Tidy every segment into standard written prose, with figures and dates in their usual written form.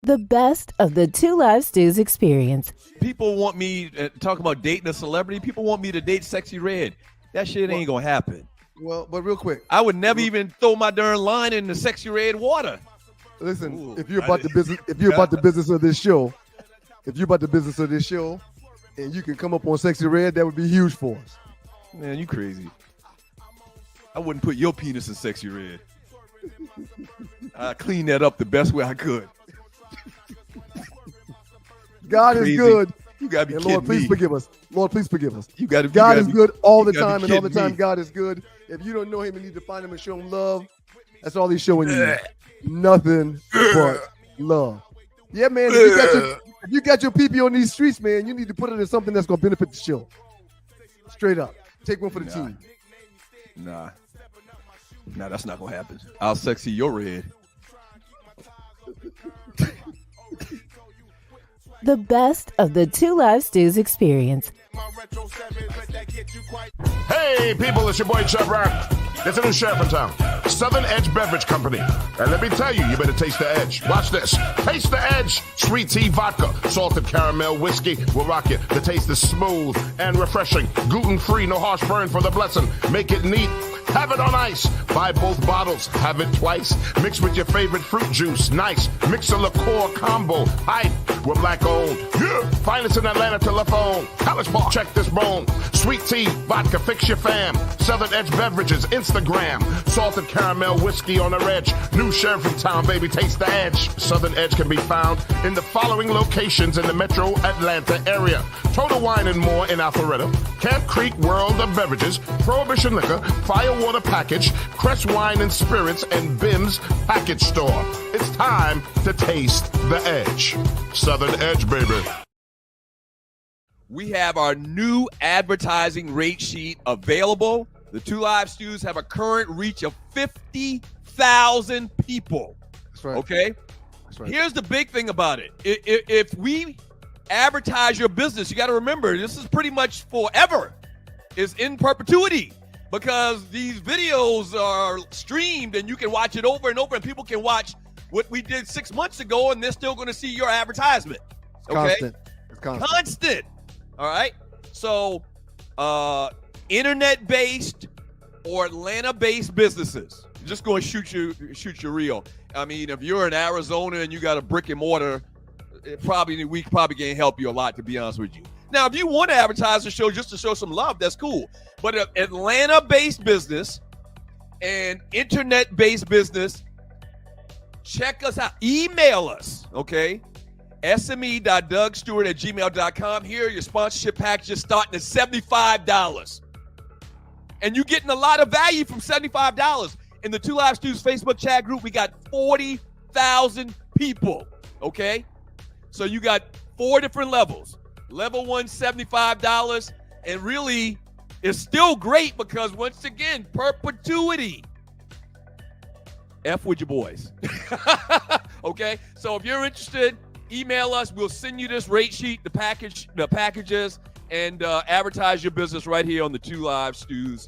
The best of the Two Live Stews experience. People want me talk about dating a celebrity. People want me to date Sexy Red. That shit ain't gonna happen. Well, but real quick, I would never even throw my darn line in the Sexy Red water. Listen, Ooh, if you're about the business of this show, and you can come up on Sexy Red, that would be huge for us. Man, you crazy. I wouldn't put your penis in Sexy Red. I cleaned that up the best way I could. God is good. You gotta be and kidding Lord, please me. forgive us. Lord, please forgive us. God is good all the time, and all the kidding time me. God is good. If you don't know him, you need to find him and show him love. That's all he's showing you. Nothing but love. Yeah, man. If you got your PP on these streets, man, you need to put it in something that's gonna benefit the show. Straight up. Take one for the team. Nah, that's not gonna happen. I'll sexy your red. The best of the Two Live Stews experience. Hey, people, it's your boy Chubb Rock. There's a new sheriff in town, Southern Edge Beverage Company. And let me tell you, you better taste the edge. Watch this. Taste the edge. Sweet tea vodka, salted caramel whiskey will rock you. The taste is smooth and refreshing. Gluten-free, no harsh burn for the blessing. Make it neat. Have it on ice. Buy both bottles. Have it twice. Mix with your favorite fruit juice. Nice. Mix a liqueur combo. Hype. We're black owned. Yeah. Find us in Atlanta telephone. College Park. Check this bone. Sweet tea, vodka, fix your fam. Southern Edge Beverages, Instagram. Salted caramel whiskey on the edge. New sheriff in town, baby. Taste the edge. Southern Edge can be found in the following locations in the metro Atlanta area. Total Wine and More in Alpharetta. Camp Creek World of Beverages. Prohibition Liquor. Firewater Package. Crest Wine and Spirits. And Bim's Package Store. It's time to taste the edge. Southern Edge, baby. We have our new advertising rate sheet available. The Two Live Stews have a current reach of 50,000 people. That's right. Okay? That's right. Here's the big thing about it. If we advertise your business, you got to remember, this is pretty much forever. It's in perpetuity because these videos are streamed and you can watch it over and over and people can watch what we did 6 months ago and they're still going to see your advertisement. Okay? It's constant. Constant. All right. So, internet-based or Atlanta-based businesses, just going to shoot you real. I mean, if you're in Arizona and you got a brick and mortar, we probably can't help you a lot, to be honest with you. Now, if you want to advertise the show just to show some love, that's cool. But an Atlanta-based business and internet-based business, check us out. Email us, okay? sme.dougstewart@gmail.com. Here, your sponsorship packages starting at $75. And you're getting a lot of value from $75. In the Two Live Stews Facebook chat group, we got 40,000 people, okay? So you got 4 different levels. Level 1, $75. And really, it's still great because, once again, perpetuity. F with your boys. Okay? So if you're interested, email us. We'll send you this rate sheet, the packages, and advertise your business right here on the Two Live Stews.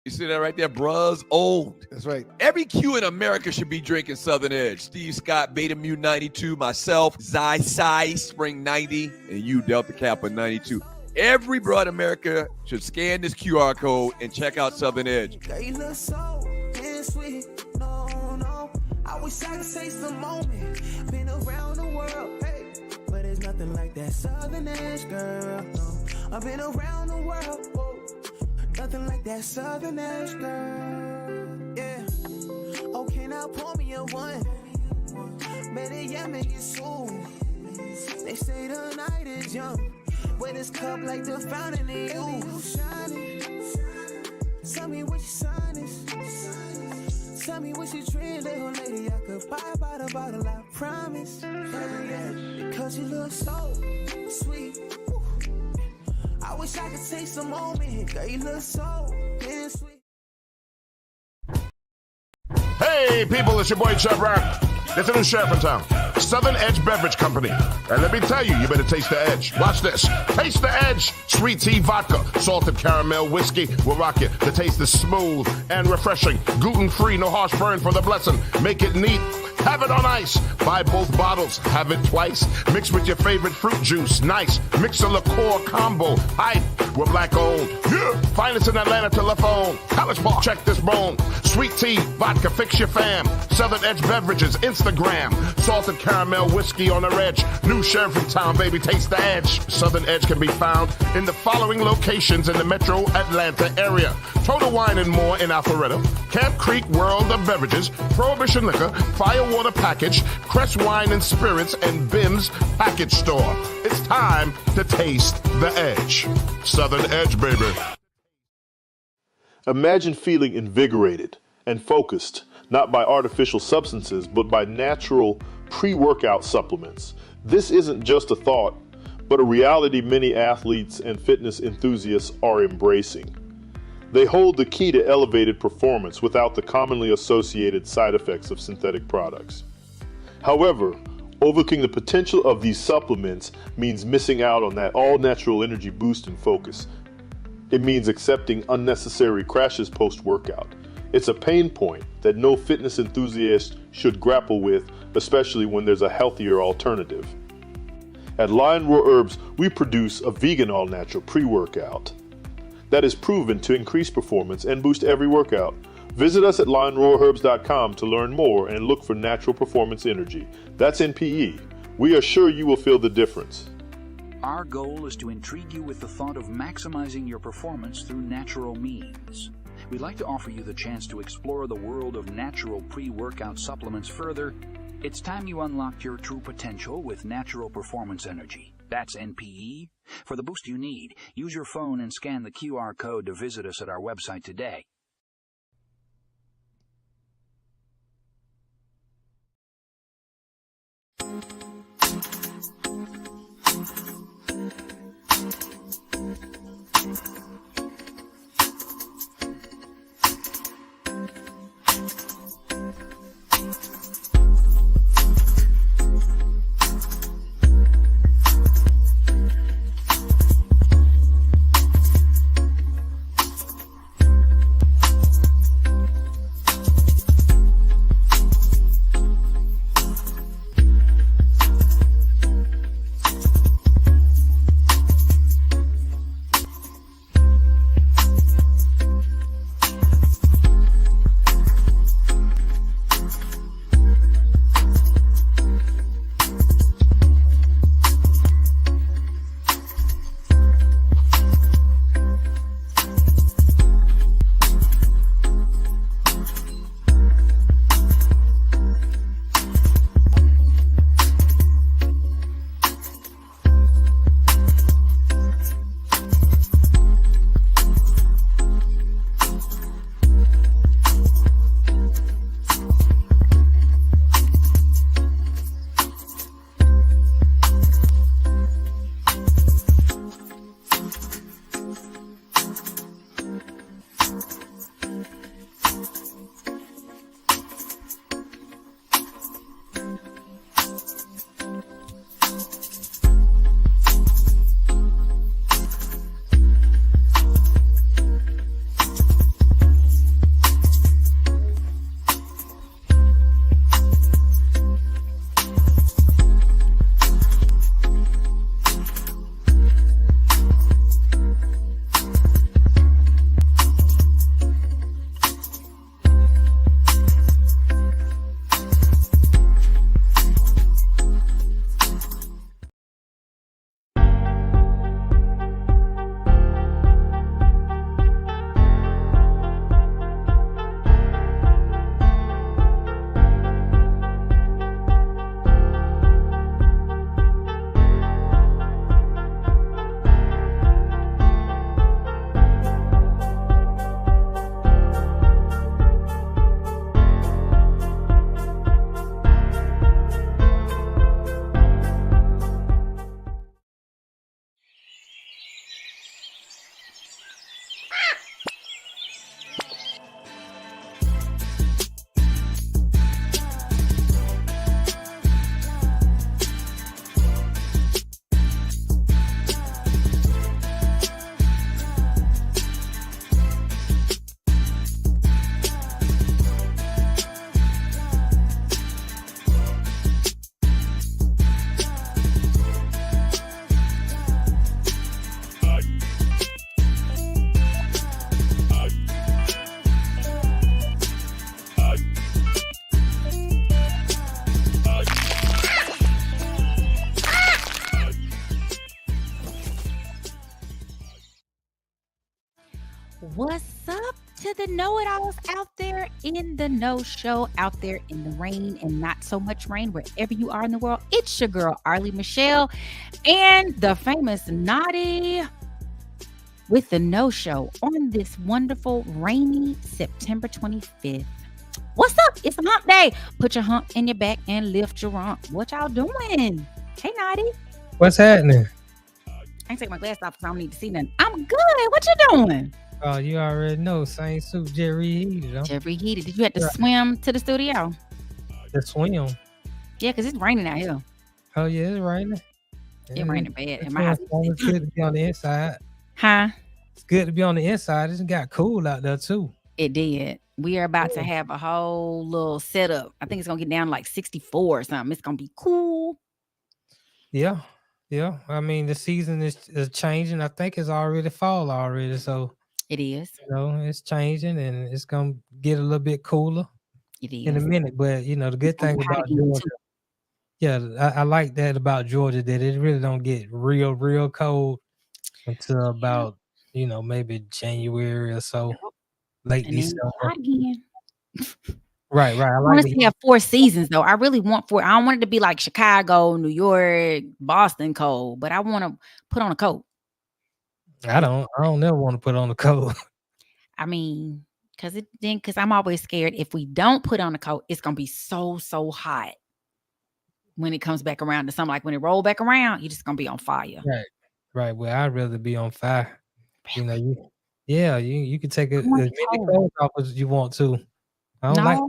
See that right there, bruh's old. That's right. Every Q in America should be drinking Southern Edge. Steve Scott, Beta Mu 92, myself, Zy Spring 90, and you, Delta Kappa 92. Every broad America should scan this QR code and check out Southern Edge. They look so sweet. No. I wish I could taste the moment. Been around the world, hey, but there's nothing like that Southern Edge, girl. No. I've been around the world, whoa. Nothing like that Southern Edge, girl. Yeah. Okay, now pour me a one. Man, yeah, make it soon. They say the night is young, when it's cup like the fountain in you. Tell me what your sign is. Tell me what you dream, little lady. I could buy by the bottle, I promise. Because you look so sweet. I wish I could take some moment. Girl, you look so damn sweet. Hey, people, it's your boy Chubb Rock. There's a new sheriff in town, Southern Edge Beverage Company. And let me tell you, you better taste the edge. Watch this. Taste the edge. Sweet tea vodka, salted caramel whiskey will rock you. The taste is smooth and refreshing. Gluten-free, no harsh burn for the blessing. Make it neat. Have it on ice. Buy both bottles. Have it twice. Mix with your favorite fruit juice. Nice. Mix a liqueur combo. Hype. We're black owned. Yeah. Find us in Atlanta telephone. College Park. Check this bone. Sweet tea, vodka, fix your fam. Southern Edge Beverages, Instagram. Salted caramel whiskey on the edge. New sheriff in town, baby. Taste the edge. Southern Edge can be found in the following locations in the metro Atlanta area. Total Wine and More in Alpharetta. Camp Creek World of Beverages. Prohibition Liquor. Firewater Package. Crest Wine and Spirits. And Bim's Package Store. It's time to taste the edge. Southern Edge, baby. Imagine feeling invigorated and focused, not by artificial substances, but by natural pre-workout supplements. This isn't just a thought, but a reality many athletes and fitness enthusiasts are embracing. They hold the key to elevated performance without the commonly associated side effects of synthetic products. However, overlooking the potential of these supplements means missing out on that all-natural energy boost and focus. It means accepting unnecessary crashes post-workout. It's a pain point that no fitness enthusiast should grapple with, especially when there's a healthier alternative. At Lion Roar Herbs, we produce a vegan all-natural pre-workout that is proven to increase performance and boost every workout. Visit us at lionroarherbs.com to learn more and look for natural performance energy. That's NPE. We are sure you will feel the difference. Our goal is to intrigue you with the thought of maximizing your performance through natural means. We'd like to offer you the chance to explore the world of natural pre-workout supplements further. It's time you unlocked your true potential with natural performance energy. That's NPE. For the boost you need, use your phone and scan the QR code to visit us at our website today. know-it-alls out there in the No Show, out there in the rain and not so much rain, wherever you are in the world. It's your girl, Arle Michelle, and the famous Notty with the No Show on this wonderful, rainy September 25th. What's up? It's a hump day. Put your hump in your back and lift your rump. What y'all doing? Hey, Notty. What's happening? I ain't take my glasses off because I don't need to see nothing. I'm good. What you doing? Oh, you already know. Same suit, Jerry Heated. Huh? Jerry Heated. Did you have to swim to the studio? The swim. Yeah, because it's raining out here. Oh, yeah, it's raining. It's raining bad in my house. It's good to be on the inside. Huh? It's good to be on the inside. It got cool out there, too. It did. We are about to have a whole little setup. I think it's going to get down to like 64 or something. It's going to be cool. Yeah. Yeah. I mean, the season is changing. I think it's already fall already. So it is. You know, it's changing and it's going to get a little bit cooler in a minute. But, you know, the good thing about Georgia, I like that about Georgia, that it really don't get real cold until about, you know, maybe January or so. Late December. Right. I want to have 4 seasons though. I really want 4. I don't want it to be like Chicago, New York, Boston cold, but I want to put on a coat. I don't never want to put on a coat. I mean, because I'm always scared if we don't put on a coat, it's gonna be so hot when it comes back around to something. Like when it roll back around, you're just gonna be on fire. Right. Well, I'd rather be on fire. You know, you can take as many clothes off as you want to. I don't like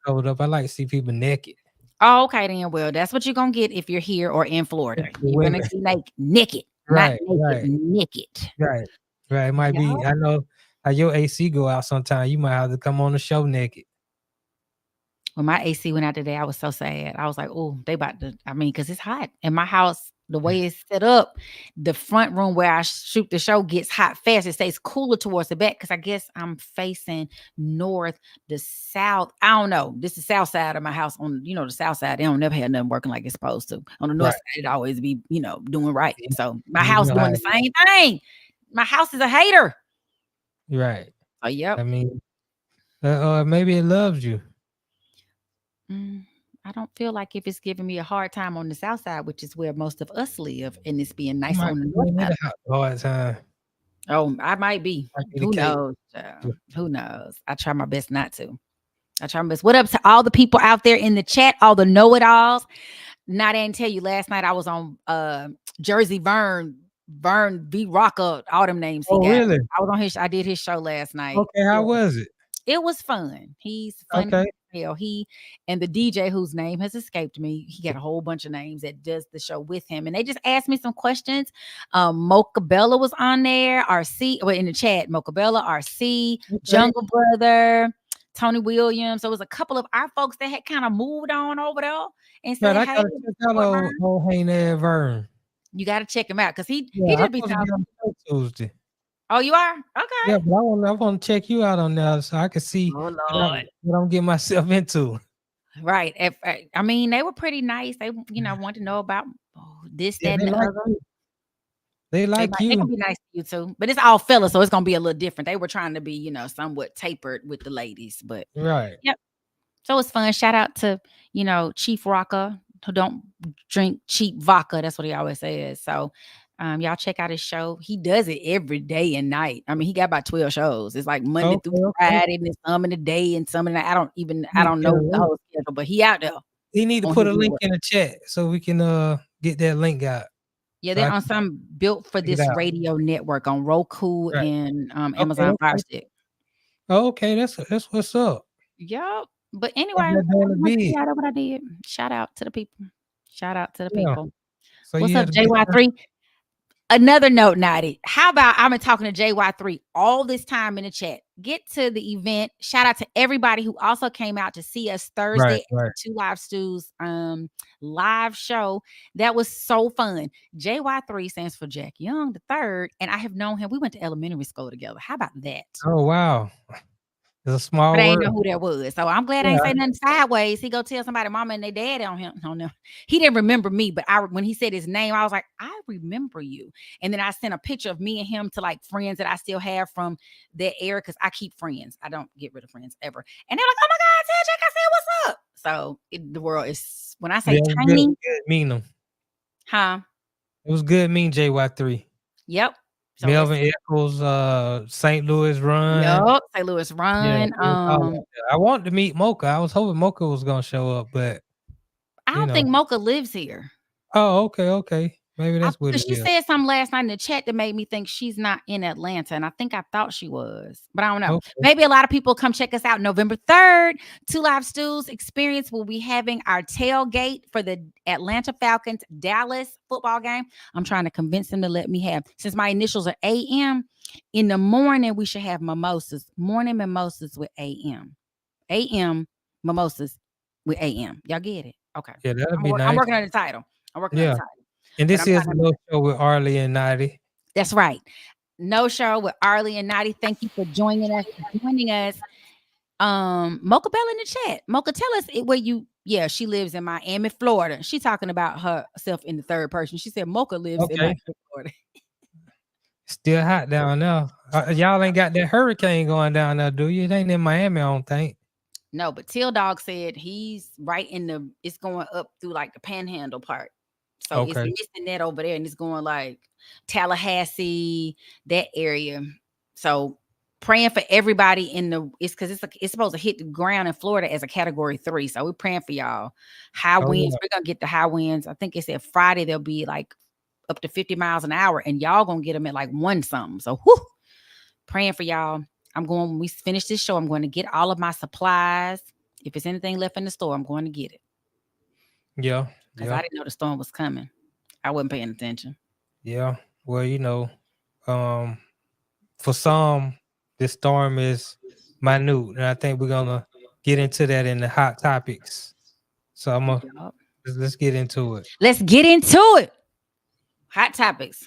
covered up. I like to see people naked. Oh, okay then. Well, that's what you're gonna get if you're here or in Florida. You're gonna see like naked, right, not naked. Right. It might be. I know how your AC go out sometime. You might have to come on the show naked. When my AC went out today, I was so sad. I was like, oh, they about to. I mean, because it's hot in my house. The way it's set up, the front room where I shoot the show gets hot fast. It stays cooler towards the back because I guess I'm facing north, the south. I don't know. This is the south side of my house. On the south side, they don't never have nothing working like it's supposed to. On the north side, it always be doing right. So my house doing the same thing. My house is a hater. Right. Oh, yep. I mean, maybe it loves you. I don't feel like if it's giving me a hard time on the south side, which is where most of us live, and it's being nice on the north side. Hard time. Oh, I might be. Who knows? Who knows? I try my best not to. I try my best. What up to all the people out there in the chat, all the know-it-alls? Now, I didn't tell you last night I was on Jersey Vern V Rocker, all them names he got. Really? I was on I did his show last night. Okay, how was it? It was fun. He's funny. Okay. He and the DJ whose name has escaped me, he got a whole bunch of names that does the show with him, and they just asked me some questions. Mocha Bella was on there, RC in the chat. Mocha Bella, RC, Jungle Brother, Tony Williams. So it was a couple of our folks that had kind of moved on over there and said, I gotta check out old Hey Ned Vern. You got to check him out because he just be talking Tuesday. Oh, you are? Okay. Yeah, but I want to check you out on there so I can see what I'm getting myself into. Right. I mean, they were pretty nice. They, wanted to know about this, that, and the other. They like you. They're gonna be nice to you too. But it's all fellas, so it's gonna be a little different. They were trying to be, somewhat tapered with the ladies, but right. Yep. So it's fun. Shout out to, Chief Rocker, who don't drink cheap vodka. That's what he always says. So y'all check out his show. He does it every day and night. I mean, he got about 12 shows. It's like Monday through Friday, and some in the day and some in the night. I don't know the whole schedule, but he out there. He need to put a link in the chat so we can get that link out. Yeah, they're on some built for this radio network on Roku and Amazon Fire Stick. Oh, okay, that's what's up. Yep. But anyway, what I did. Shout out to the people. So what's up, JY3? Another note, Notty. How about I've been talking to JY3 all this time in the chat. Get to the event. Shout out to everybody who also came out to see us Thursday at the Two Live Stews live show. That was so fun. JY3 stands for Jack Young III, and I have known him. We went to elementary school together. How about that? Oh, wow. It's a small But I ain't world. know who that was. So I'm glad I ain't say nothing sideways. He go tell somebody, mama and their daddy on him. No. He didn't remember me, but when he said his name, I was like, I remember you. And then I sent a picture of me and him to like friends that I still have from that era because I keep friends. I don't get rid of friends ever. And they're like, oh my God, tell Jack I said what's up. So the world is, when I say tiny. Good mean them. Huh? It was good mean JY3. Yep. So Melvin Eccles, St. Louis Run. Yep, St. Louis Run. Yeah, I wanted to meet Mocha. I was hoping Mocha was gonna show up, but I don't think Mocha lives here. Oh, okay. Maybe that's what it she is. said something last night in the chat that made me think she's not in Atlanta, and I think I thought she was, but I don't know. Okay. Maybe a lot of people come check us out November 3rd. Two Live Stews Experience will be having our tailgate for the Atlanta Falcons Dallas football game. I'm trying to convince them to let me have, since my initials are AM, in the morning we should have mimosas, morning mimosas with AM. AM mimosas with AM. Y'all get it? Okay. Yeah, that'll be nice. I'm working on the title. On the title. And this is No Show with Arle and Notty. That's right. No Show with Arle and Notty. Thank you for joining us. Mocha Bell in the chat. Mocha, tell us where you. Yeah, she lives in Miami, Florida. She's talking about herself in the third person. She said Mocha lives in Miami, Florida. Still hot down there. Y'all ain't got that hurricane going down there, do you? It ain't in Miami, I don't think. No, but Till Dog said he's right it's going up through like the Panhandle part. So it's missing that over there, and it's going like Tallahassee, that area. So praying for everybody it's because it's supposed to hit the ground in Florida as a Category 3. So we're praying for y'all. High winds. We're gonna get the high winds. I think it said Friday they'll be like up to 50 miles an hour, and y'all gonna get them at like 1 something. So praying for y'all. When we finish this show, I'm going to get all of my supplies. If there's anything left in the store, I'm going to get it. Yeah. Because I didn't know the storm was coming. I wasn't paying attention. Yeah. Well, for some, this storm is minute. And I think we're going to get into that in the hot topics. So let's get into it. Let's get into it. Hot topics.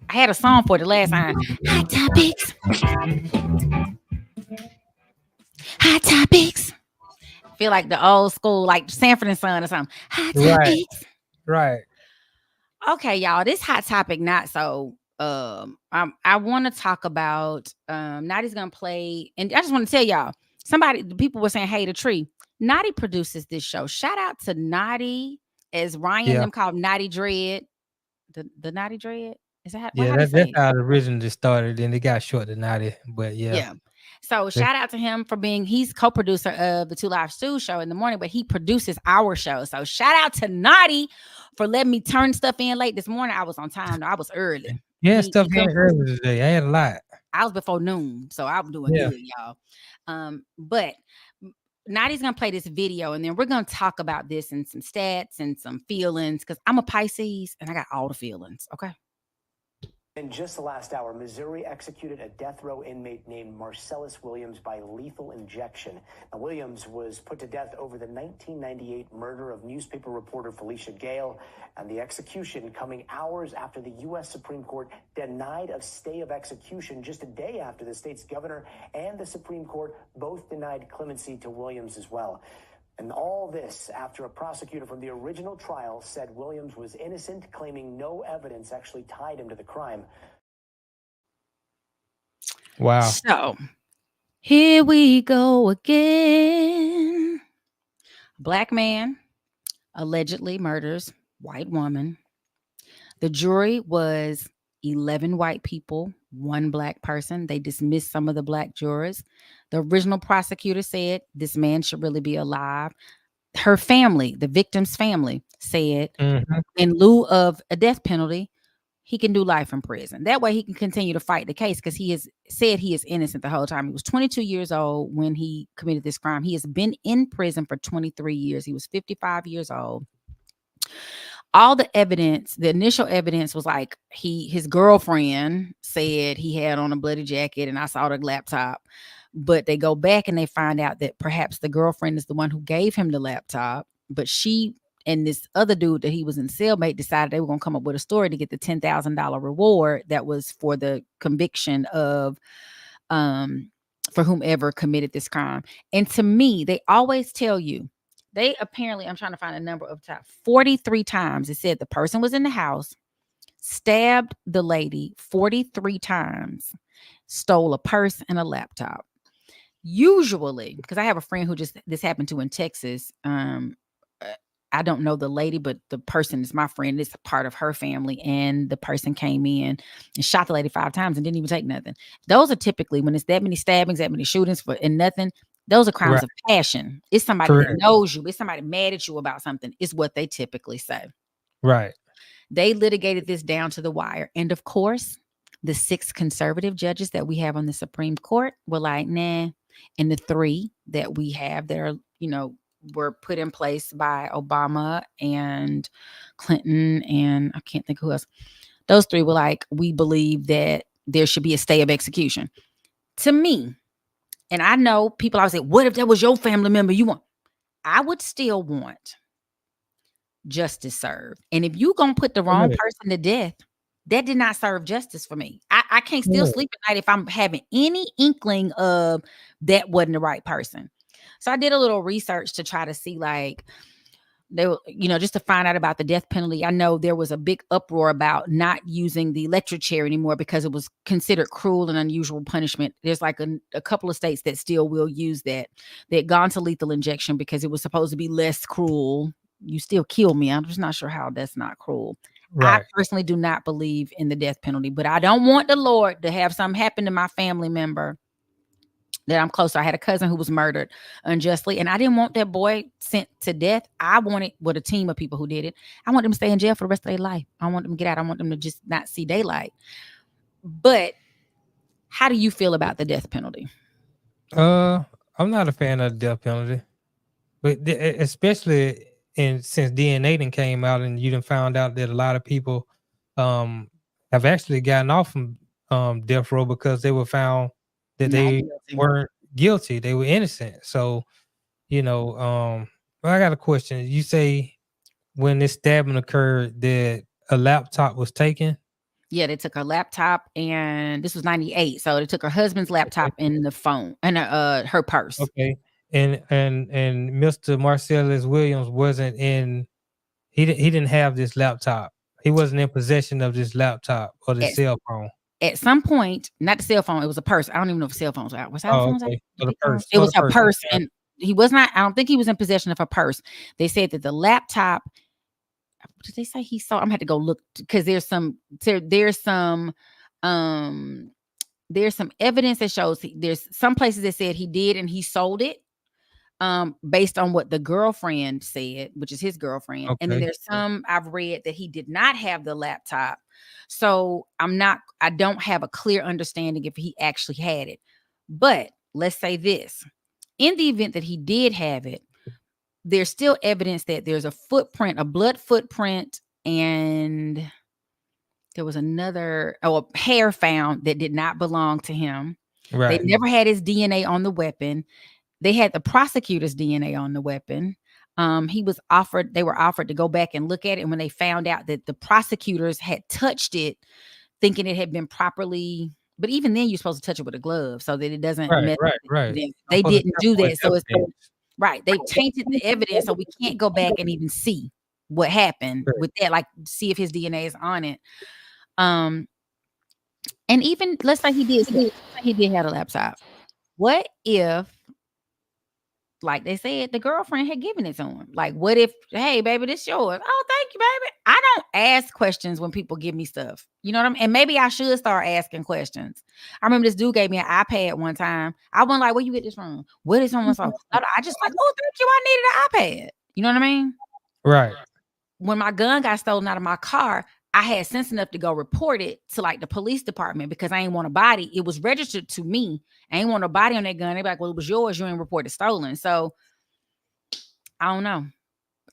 I had a song for the last time. Hot topics. Hot topics. Feel like the old school, like Sanford and Son or something. Hot topics. Right. Okay, y'all. This hot topic, not so. I want to talk about. Notty's gonna play, and I just want to tell y'all. The people were saying, "Hey, the tree." Notty produces this show. Shout out to Notty, as Ryan them called Notty Dread. The Notty Dread. Is that that's how it originally started, and it got short to Notty. But yeah. So shout out to him for he's co-producer of the Two Live Stews show in the morning, but he produces our show. So shout out to Notty for letting me turn stuff in late this morning. I was on time. I was early. Yeah, stuff in early today. I had a lot. I was before noon, so I'm doing good, y'all. But Notty's gonna play this video, and then we're gonna talk about this and some stats and some feelings, because I'm a Pisces and I got all the feelings. Okay. In just the last hour, Missouri executed a death row inmate named Marcellus Williams by lethal injection. Now, Williams was put to death over the 1998 murder of newspaper reporter Felicia Gale, and the execution coming hours after the U.S. Supreme Court denied a stay of execution, just a day after the state's governor and the Supreme Court both denied clemency to Williams as well. And all this after a prosecutor from the original trial said Williams was innocent, claiming no evidence actually tied him to the crime. Wow. So here we go again. Black man allegedly murders white woman. The jury was 11 white people, 1 black person. They dismissed some of the black jurors. The original prosecutor said this man should really be alive. Her family, the victim's family, said in lieu of a death penalty, he can do life in prison. That way he can continue to fight the case, because he has said he is innocent the whole time. He was 22 years old when he committed this crime. He has been in prison for 23 years. He was 55 years old. All the evidence, the initial evidence was like his girlfriend said he had on a bloody jacket, and I saw the laptop. But they go back and they find out that perhaps the girlfriend is the one who gave him the laptop, but she and this other dude that he was in cellmate decided they were going to come up with a story to get the $10,000 reward that was for the conviction of for whomever committed this crime. And to me, they always tell you, they apparently, I'm trying to find a number of times, 43 times it said the person was in the house, stabbed the lady 43 times, stole a purse and a laptop. Usually, because I have a friend who this happened to in Texas. I don't know the lady, but the person is my friend. It's a part of her family. And the person came in and shot the lady 5 times and didn't even take nothing. Those are typically, when it's that many stabbings, that many shootings and nothing, those are crimes of passion. It's somebody that knows you. It's somebody mad at you about something, is what they typically say. Right. They litigated this down to the wire. And of course, the 6 conservative judges that we have on the Supreme Court were like, nah. And the 3 that we have that are, were put in place by Obama and Clinton, and I can't think who else. Those 3 were like, we believe that there should be a stay of execution. To me, and I know people always say, what if that was your family member you want? I would still want justice served. And if you gonna put the wrong person to death, that did not serve justice for me. I can't still sleep at night if I'm having any inkling of that wasn't the right person. So I did a little research to try to see, like, they were, just to find out about the death penalty. I know there was a big uproar about not using the electric chair anymore because it was considered cruel and unusual punishment. There's like a couple of states that still will use that. They had gone to lethal injection because it was supposed to be less cruel. You still kill me. I'm just not sure how that's not cruel. Right. I personally do not believe in the death penalty, but I don't want the Lord to have something happen to my family member that I'm close to. I had a cousin who was murdered unjustly, and I didn't want that boy sent to death. I wanted, with a team of people who did it, I want them to stay in jail for the rest of their life. I want them to get out. I want them to just not see daylight. But how do you feel about the death penalty? I'm not a fan of the death penalty, but especially since DNA then came out and you done found out that a lot of people have actually gotten off from death row because they were found that they weren't guilty. They were innocent. So, I got a question. You say when this stabbing occurred that a laptop was taken? Yeah, they took her laptop, and this was 98. So they took her husband's laptop and the phone and her purse. Okay. And Mr. Marcellus Williams wasn't in, he didn't have this laptop. He wasn't in possession of this laptop or the cell phone. At some point, not the cell phone, it was a purse. I don't even know if cell phones were out. Was cell phones out? So the purse. It was her purse, and he was not, I don't think he was in possession of her purse. They said that the laptop, did they say he saw? I'm gonna have to go look, because there's some evidence that shows there's some places that said he did and he sold it. Based on what the girlfriend said, which is his girlfriend. Okay. And then there's some I've read that he did not have the laptop. So I don't have a clear understanding if he actually had it. But let's say this, in the event that he did have it, there's still evidence that there's a footprint, a blood footprint, and there was a hair found that did not belong to him. Right. They never had his DNA on the weapon. They had the prosecutor's DNA on the weapon. They were offered to go back and look at it. And when they found out that the prosecutors had touched it, thinking it had been properly, but even then you're supposed to touch it with a glove so that it doesn't mess. Right. They didn't do that. So it's right. They tainted the evidence, so we can't go back and even see what happened with that, like see if his DNA is on it. And even let's say he did have a laptop. What if, like they said, the girlfriend had given it to him? Like, what if, hey, baby, this yours? Oh, thank you, baby. I don't ask questions when people give me stuff. You know what I mean? And maybe I should start asking questions. I remember this dude gave me an iPad one time. I wasn't like, where you get this from? What is on my phone? I just like, oh, thank you. I needed an iPad. You know what I mean? Right. When my gun got stolen out of my car, I had sense enough to go report it to like the police department because I ain't want a body. It was registered to me. I ain't want a body on that gun. They're like, well, it was yours. You ain't reported stolen. So I don't know.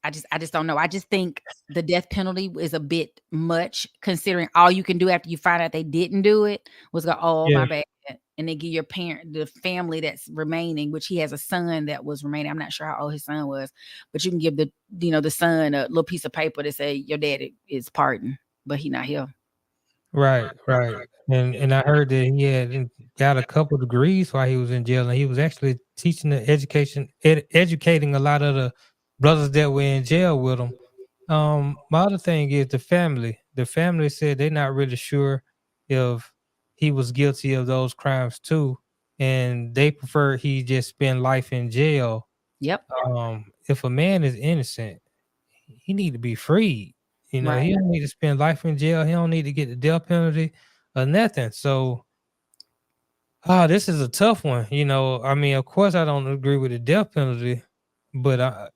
I just don't know. I just think the death penalty is a bit much, considering all you can do after you find out they didn't do it was go, my bad. and they give your the family that's remaining, which he has a son that was remaining. I'm not sure how old his son was, but you can give the son a little piece of paper that say your daddy is pardoned, but he not here. Right. And I heard that he had got a couple degrees while he was in jail, and he was actually teaching educating a lot of the brothers that were in jail with him. My other thing is the family. The family said they're not really sure if he was guilty of those crimes too, and they prefer he just spend life in jail. Yep. If a man is innocent, he need to be freed. He don't need to spend life in jail. He don't need to get the death penalty or nothing. So, this is a tough one. I mean, of course, I don't agree with the death penalty, but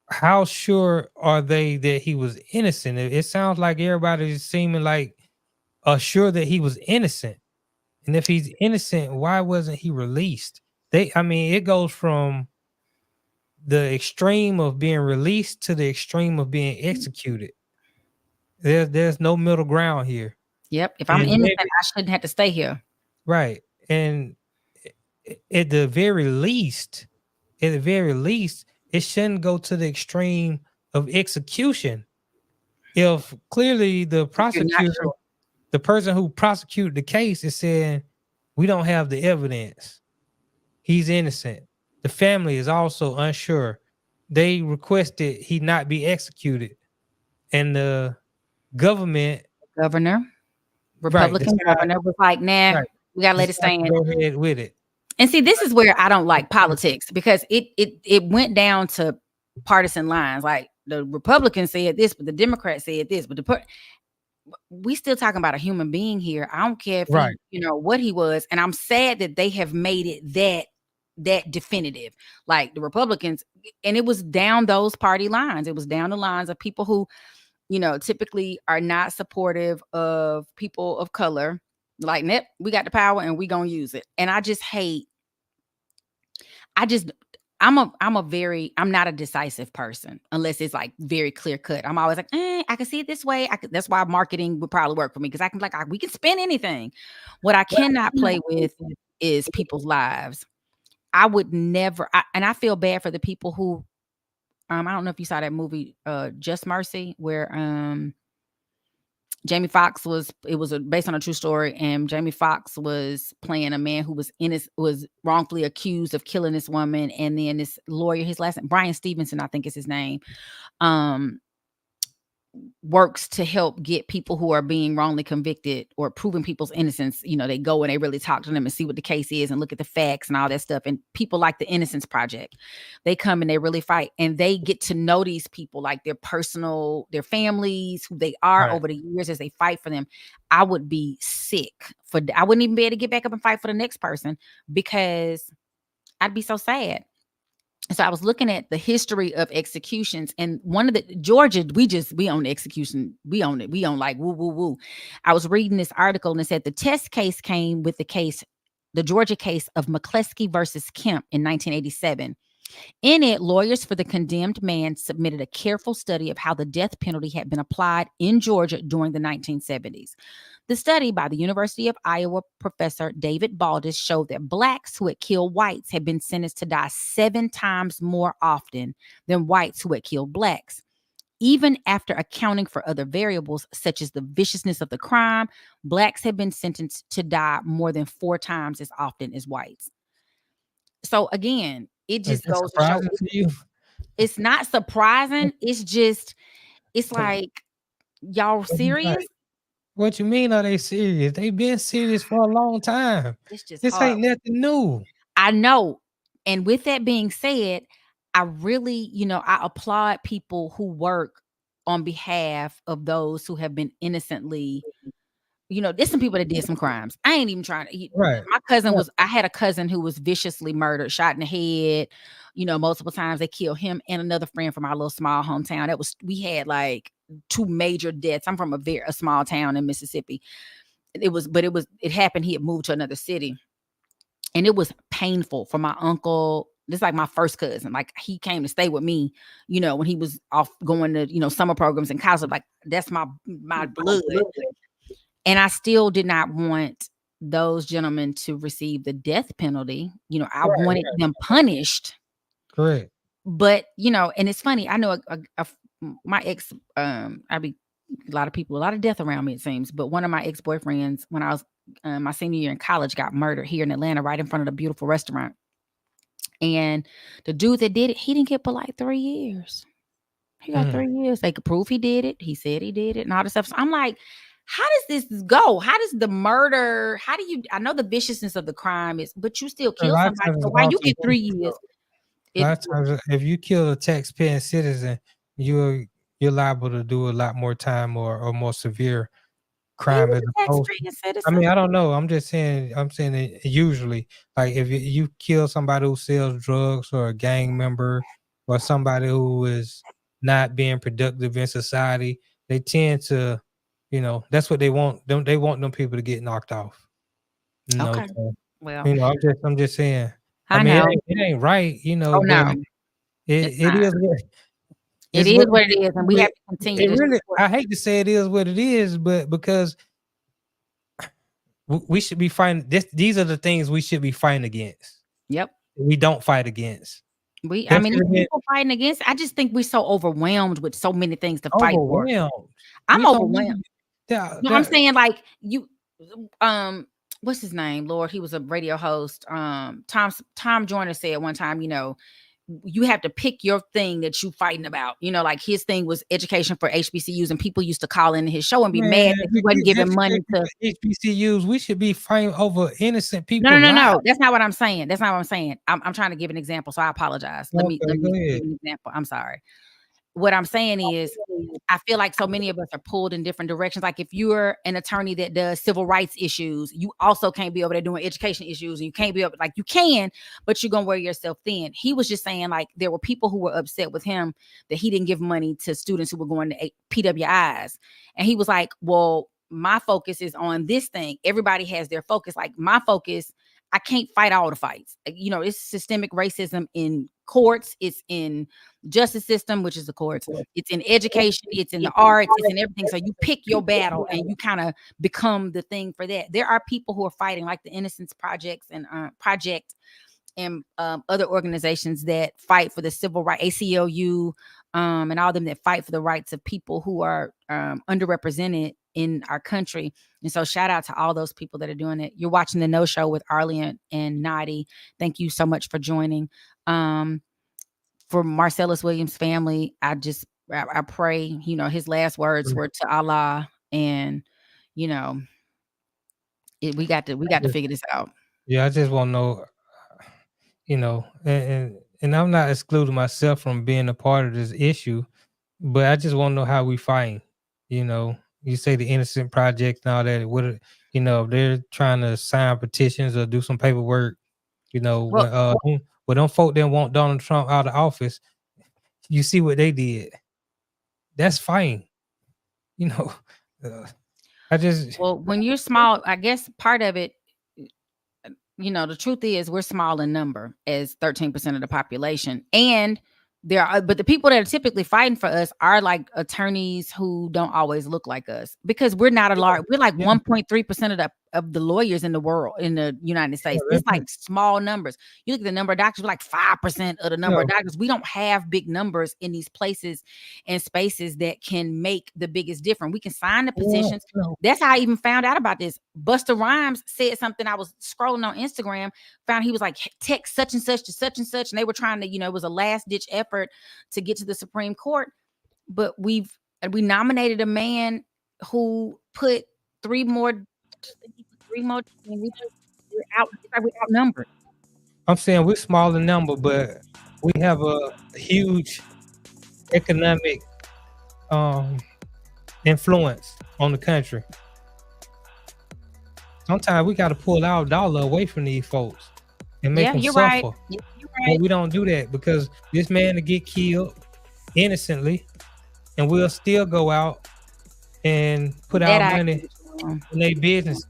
how sure are they that he was innocent? It sounds like everybody's seeming like sure that he was innocent. And if he's innocent, why wasn't he released? It goes from the extreme of being released to the extreme of being executed. There's no middle ground here. Yep. If I'm innocent, I shouldn't have to stay here. Right. And at the very least, it shouldn't go to the extreme of execution. If clearly the prosecutor, the person who prosecuted the case, is saying we don't have the evidence, he's innocent. The family is also unsure. They requested he not be executed. And the Republican governor was like, nah, we gotta let it stand. Go ahead with it. And see, this is where I don't like politics, because it went down to partisan lines. Like the Republicans said this, but the Democrats said this, but we still talking about a human being here. I don't care if he, what he was. And I'm sad that they have made it that definitive. Like the Republicans, and it was down those party lines. It was down the lines of people who, typically are not supportive of people of color. Like, nope, we got the power and we gonna use it. And I just hate. I'm not a decisive person unless it's like very clear cut. I'm always like, I can see it this way. That's why marketing would probably work for me, because I can we can spin anything. What I cannot play with is people's lives. I would never, and I feel bad for the people who, I don't know if you saw that movie, Just Mercy, where Jamie Foxx based on a true story, and Jamie Foxx was playing a man who was wrongfully accused of killing this woman, and then this lawyer, his last name, Brian Stevenson, I think is his name, works to help get people who are being wrongly convicted or proving people's innocence. They go and they really talk to them and see what the case is and look at the facts and all that stuff. And people like the Innocence Project, they come and they really fight, and they get to know these people, like their families, who they are over the years as they fight for them. I would be sick I wouldn't even be able to get back up and fight for the next person, because I'd be so sad. So I was looking at the history of executions, and one of the Georgia, we own the execution. We own it. We own like woo, woo, woo. I was reading this article and it said the test case came with the Georgia case of McCleskey versus Kemp in 1987. In it, lawyers for the condemned man submitted a careful study of how the death penalty had been applied in Georgia during the 1970s. The study by the University of Iowa professor David Baldus showed that blacks who had killed whites had been sentenced to die 7 times more often than whites who had killed blacks. Even after accounting for other variables, such as the viciousness of the crime, blacks had been sentenced to die more than 4 times as often as whites. So again, it just goes to show you. It's not surprising. It's like, y'all serious? What you mean, are they serious? They've been serious for a long time. This ain't nothing new. I know. And with that being said, I really, I applaud people who work on behalf of those who have been innocently, there's some people that did some crimes. I ain't even trying to. Right. My cousin I had a cousin who was viciously murdered, shot in the head, multiple times. They killed him and another friend from our little small hometown. We had like 2 major deaths. I'm from a small town in Mississippi. It happened. He had moved to another city, and it was painful for my uncle. This is like my first cousin. Like, he came to stay with me, when he was off going to, summer programs in college. Like, that's my blood. And I still did not want those gentlemen to receive the death penalty. You know, I wanted them punished. Correct. But, you know, and it's funny. I know my ex, a lot of death around me, it seems. But one of my ex-boyfriends, when I was my senior year in college, got murdered here in Atlanta, right in front of the beautiful restaurant. And the dude that did it, he didn't get but like 3 years. He got 3 years. They could prove he did it. He said he did it and all this stuff. So I'm like, how does this go? How does the murder, I know the viciousness of the crime is, but you still kill somebody. So why you get 3 years? A lot of times, if you kill a taxpaying citizen, you're liable to do a lot more time or more severe crime as opposed to, I mean, I don't know. I'm saying that usually, like if you kill somebody who sells drugs or a gang member or somebody who is not being productive in society, they tend to, you know, that's what they want. They want them people to get knocked off. You know, okay. so, Well, you know, I'm just saying. I mean, know it ain't right, you know. Oh no, it is. It is what it is, and we have to continue. I hate to say it is what it is, but because we should be fighting these are the things we should be fighting against. Yep. We don't fight against. I mean, people fighting against. I just think we're so overwhelmed with so many things to fight for. I'm overwhelmed. No, I'm saying like you, what's his name? Lord, he was a radio host. Tom Joyner said one time, you know, you have to pick your thing that you fighting about. You know, like his thing was education for HBCUs, and people used to call in his show and be mad that he wasn't giving money to HBCUs. We should be fighting over innocent people. No. That's not what I'm saying. I'm trying to give an example, so I apologize. Let me give an example. I'm sorry. What I'm saying is, I feel like so many of us are pulled in different directions. Like if you're an attorney that does civil rights issues, you also can't be over there doing education issues, and you can't be like you can, but you're gonna wear yourself thin. He was just saying like there were people who were upset with him that he didn't give money to students who were going to PWIs, and he was like, well, my focus is on this thing. Everybody has their focus. Like my focus, I can't fight all the fights. You know, it's systemic racism in courts, it's in justice system, which is the courts, it's in education, it's in the arts, it's in everything. So you pick your battle and you kind of become the thing for that. There are people who are fighting, like the Innocence Projects and other organizations that fight for the civil rights, ACLU, and all of them that fight for the rights of people who are underrepresented in our country. And so shout out to all those people that are doing it. You're watching the No Show with Arle and Notty. Thank you so much for joining. For Marcellus Williams' family, I pray, you know, his last words were to Allah, and you know, we got to figure this out. Yeah, I just want to know, you know, and I'm not excluding myself from being a part of this issue, but I just want to know how we fight. You know, you say the Innocent Project and all that. What, you know, if they're trying to sign petitions or do some paperwork, you know, when them folk didn't want Donald Trump out of office, you see what they did. That's fine. You know, when you're small, I guess part of it, you know, the truth is we're small in number as 13% of the population. And but the people that are typically fighting for us are like attorneys who don't always look like us, because we're not a large, we're like 1.3% of the lawyers in the world, in the United States. It's like small numbers. You look at the number of doctors, we're like 5% of the number of doctors. We don't have big numbers in these places and spaces that can make the biggest difference. We can sign the petitions. That's how I even found out about this. Busta Rhymes said something. I was scrolling on Instagram, found he was like, text such and such to such and such. And they were trying to, you know, it was a last ditch effort to get to the Supreme Court. But we nominated a man who put three more. We're outnumbered. I'm saying we're small in number, but we have a huge economic influence on the country. Sometimes we got to pull our dollar away from these folks and make them suffer. Right. But we don't do that, because this man to get killed innocently, and we'll still go out and put our money in their businesses.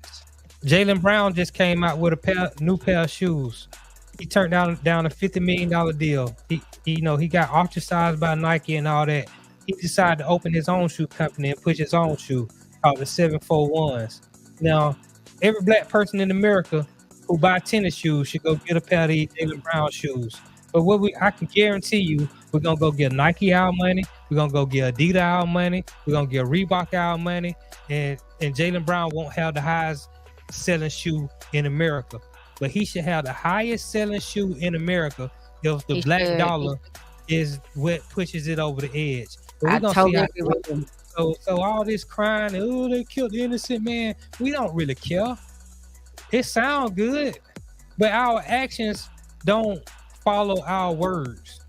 Jaylen Brown just came out with a new pair of shoes. He turned down a $50 million deal. He got ostracized by Nike and all that. He decided to open his own shoe company and push his own shoe called the 741s. Now, every black person in America who buy tennis shoes should go get a pair of these Jaylen Brown shoes. But I can guarantee you, we're gonna go get Nike our money, we're gonna go get Adidas our money, we're gonna get Reebok our money, and Jaylen Brown won't have the highest selling shoe in America. But he should have the highest selling shoe in America if the black dollar is what pushes it over the edge. But we're gonna see so all this crying, oh, they killed the innocent man. We don't really care. It sounds good, but our actions don't follow our words,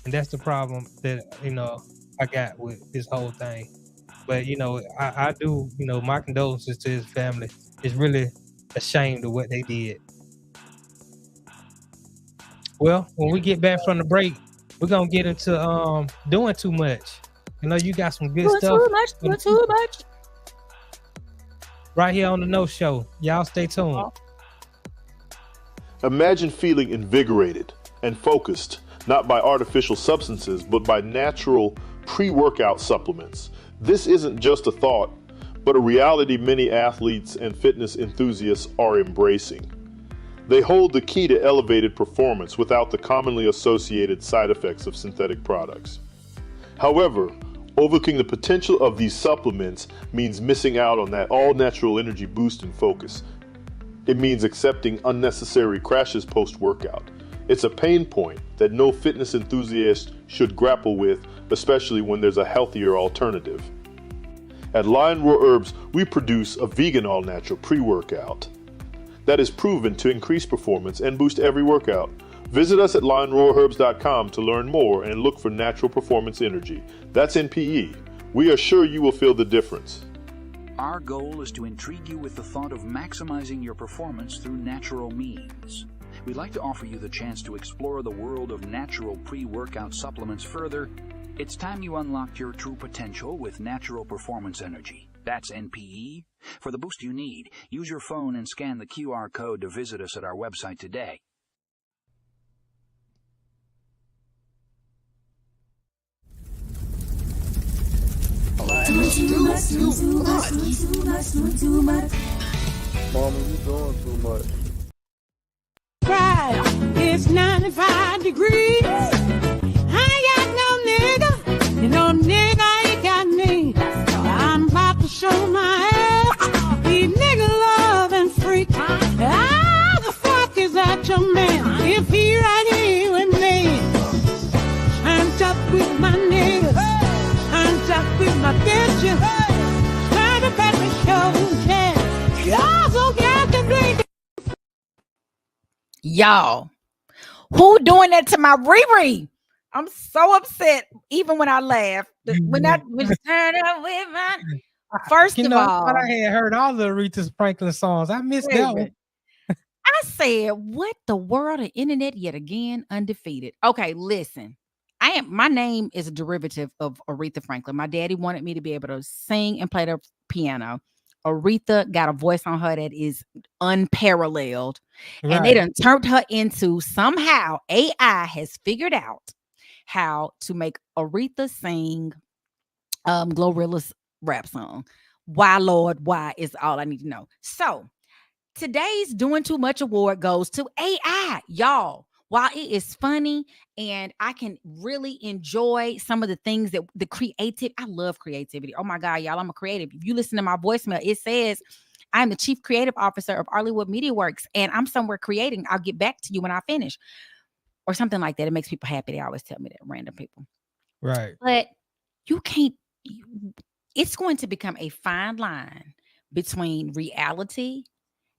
and that's the problem that I got with this whole thing. But I do my condolences to his family. It's really ashamed of what they did. Well, when we get back from the break, we're gonna get into doing too much. You got some good stuff. Doing too much. Right here on the No Show. Y'all stay tuned. Imagine feeling invigorated and focused, not by artificial substances, but by natural pre-workout supplements. This isn't just a thought, but a reality many athletes and fitness enthusiasts are embracing. They hold the key to elevated performance without the commonly associated side effects of synthetic products. However, overlooking the potential of these supplements means missing out on that all-natural energy boost and focus. It means accepting unnecessary crashes post-workout. It's a pain point that no fitness enthusiast should grapple with, especially when there's a healthier alternative. At Lion Roar Herbs, we produce a vegan all-natural pre-workout that is proven to increase performance and boost every workout. Visit us at lionroarherbs.com to learn more and look for natural performance energy. That's NPE. We are sure you will feel the difference. Our goal is to intrigue you with the thought of maximizing your performance through natural means. We'd like to offer you the chance to explore the world of natural pre-workout supplements further. It's time you unlocked your true potential with natural performance energy. That's NPE. For the boost you need, use your phone and scan the QR code to visit us at our website today. Too much. Mama, you doing too much. Right, it's 95 degrees. I ain't got no nigga. You know, nigga ain't got me. I'm about to show my ass. These nigga loving freaks. How the fuck is that your man? If he right here with me. Turned up with my niggas. Turned up with my bitches. Turned up at the show. Yeah. Y'all so got to blink. Y'all, who doing that to my Riri? I'm so upset. Even when I laugh, when turn up with my. First of all, I had heard all the Aretha Franklin songs. I missed that one. I said, "What the world? The internet yet again undefeated." Okay, listen. My name is a derivative of Aretha Franklin. My daddy wanted me to be able to sing and play the piano. Aretha got a voice on her that is unparalleled. Right. And they done turned her into somehow AI has figured out how to make Aretha sing Glorilla's rap song. Why, Lord, why is all I need to know. So today's Doing Too Much award goes to AI, y'all. While it is funny and I can really enjoy some of the things that the creative, I love creativity. Oh my God, y'all, I'm a creative. If you listen to my voicemail, it says I'm the chief creative officer of Arlewood Media Works and I'm somewhere creating. I'll get back to you when I finish or something like that. It makes people happy. They always tell me that, random people. Right. But it's going to become a fine line between reality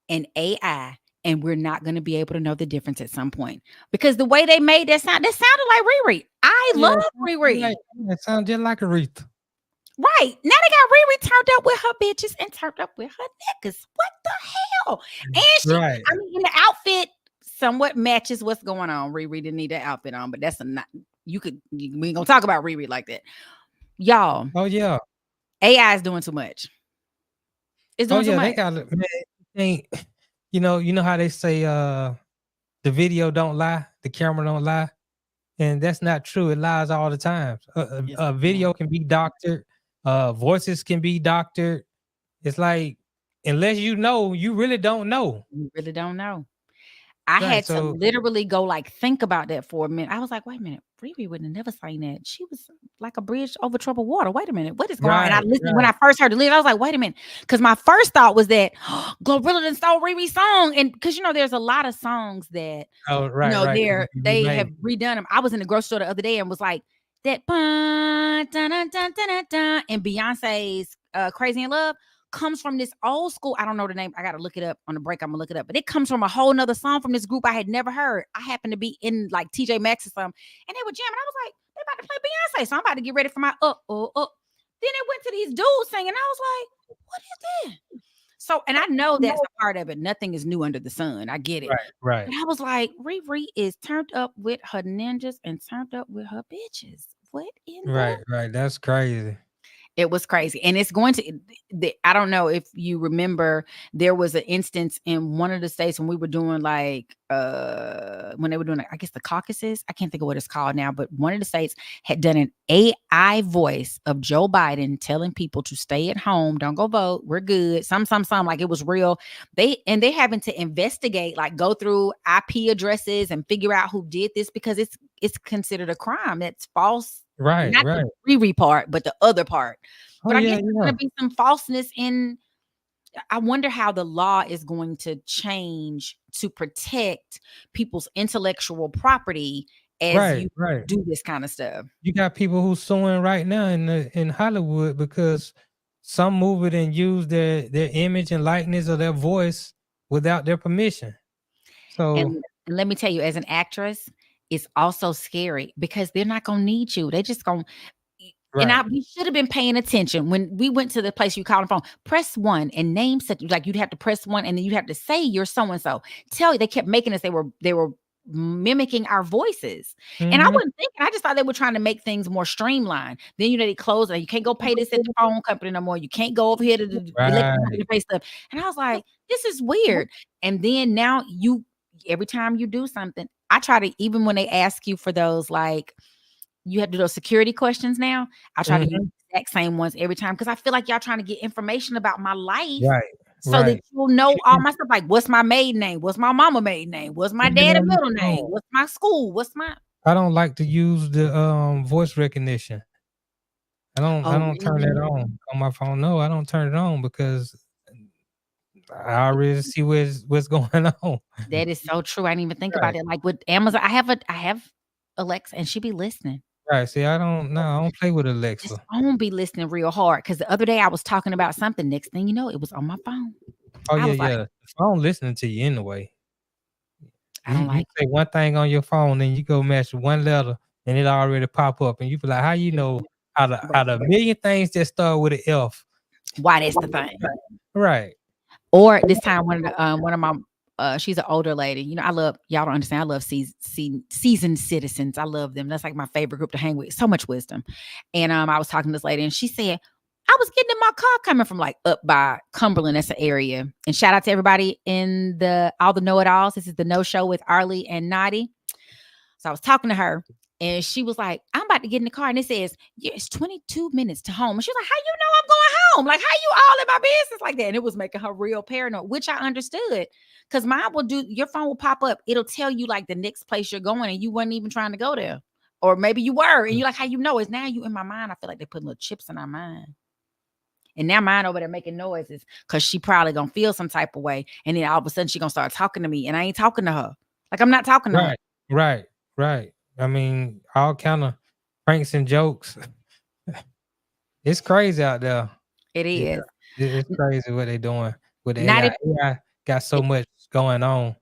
and AI. And we're not going to be able to know the difference at some point because the way they made that sounded like Riri. I love Riri. It sounds just like Aretha. Right. Now they got Riri turned up with her bitches and turned up with her niggas. What the hell? And she, right. I mean, the outfit somewhat matches what's going on. Riri didn't need that outfit on, but that's we ain't gonna talk about Riri like that. Y'all. Oh yeah. AI is doing too much. It's doing too much. They got it. You know how they say the video don't lie, the camera don't lie, and that's not true. It lies all the time. A video can be doctored, voices can be doctored. It's like unless you know, you really don't know. You really don't know. I Right, had to so literally go like think about that for a minute. I was like, wait a minute, Riri would have never sang that. She was like a bridge over troubled water. Wait a minute, what is going on? And I right, listened when right. I first heard the lyrics. I was like, wait a minute, because my first thought was that Glorilla done stole Riri's song, and because there's a lot of songs that Oh, right, right. they have redone them. I was in the grocery store the other day and was like that dun, dun, dun, dun, dun, dun, and Beyonce's Crazy in Love comes from this old school. I don't know the name. I gotta look it up on the break. I'm gonna look it up, but it comes from a whole nother song from this group I had never heard. I happened to be in like TJ Maxx or something, and they were jamming. I was like, they about to play Beyonce, so I'm about to get ready for my up. Then it went to these dudes singing. I was like, what is that? So, and I know that's a part of it. Nothing is new under the sun. I get it. Right. But I was like, Riri is turned up with her ninjas and turned up with her bitches. What in the? Right. That's crazy. It was crazy. And it's going to, I don't know if you remember, there was an instance in one of the states when we were doing like, when they were doing, I guess the caucuses, I can't think of what it's called now, but one of the states had done an AI voice of Joe Biden telling people to stay at home, don't go vote, we're good, some, like it was real. They having to investigate, like go through IP addresses and figure out who did this because it's considered a crime. That's false. Right. Not the Riri part, but the other part. But I guess there's going to be some falseness in. I wonder how the law is going to change to protect people's intellectual property as you do this kind of stuff. You got people who suing right now in Hollywood because some movie and use their image and likeness or their voice without their permission. So, and let me tell you, as an actress, it's also scary because they're not going to need you. They just going to, and we should have been paying attention when we went to the place you called the phone, press 1 and name such, like you'd have to press 1 and then you'd have to say you're so-and-so. Tell you, they kept making us, they were mimicking our voices. Mm-hmm. And I wasn't thinking, I just thought they were trying to make things more streamlined. Then, they closed it. You can't go pay this at the phone company no more. You can't go over here to the electric company to pay stuff. And I was like, this is weird. And then now every time you do something, I try to, even when they ask you for those, like you have to do those security questions now, I try to use the exact same ones every time because I feel like y'all trying to get information about my life. So that you'll know all my stuff, like what's my maiden name, what's my mama maiden name, what's my dad's middle name, what's my school, what's my. I don't like to use the voice recognition. I don't turn that on my phone. No, I don't turn it on because I already see what's going on. That is so true. I didn't even think about it. Like with Amazon, I have Alexa and she be listening. Right. See, I don't play with Alexa. Just don't be listening real hard. Because the other day I was talking about something. Next thing you know, it was on my phone. Oh, yeah. The phone listening to you anyway. I don't you say one thing on your phone, then you go match one letter and it already pop up. And you be like, how you know out of a million things that start with an F? Why that's the thing. Right. Or this time, one of my, she's an older lady. Y'all don't understand. I love seasoned citizens. I love them. That's like my favorite group to hang with. So much wisdom. And I was talking to this lady and she said, I was getting in my car coming from like up by Cumberland. That's an area. And shout out to everybody in all the know-it-alls. This is the No Show with Arle and Notty. So I was talking to her and she was like, I'm about to get in the car. And it says, yeah, it's 22 minutes to home. And she was like, how you know I'm going home? Like, how you all in my business like that? And it was making her real paranoid, which I understood. Because mine your phone will pop up. It'll tell you like the next place you're going and you weren't even trying to go there. Or maybe you were. And you're like, how you know? It's now you in my mind. I feel like they put little chips in our mind. And now mine over there making noises because she probably going to feel some type of way. And then all of a sudden she going to start talking to me and I ain't talking to her. Like I'm not talking to her. Right. I mean, all kind of pranks and jokes. It's crazy out there. It is. It's crazy what they're doing with the AI. AI got so much going on.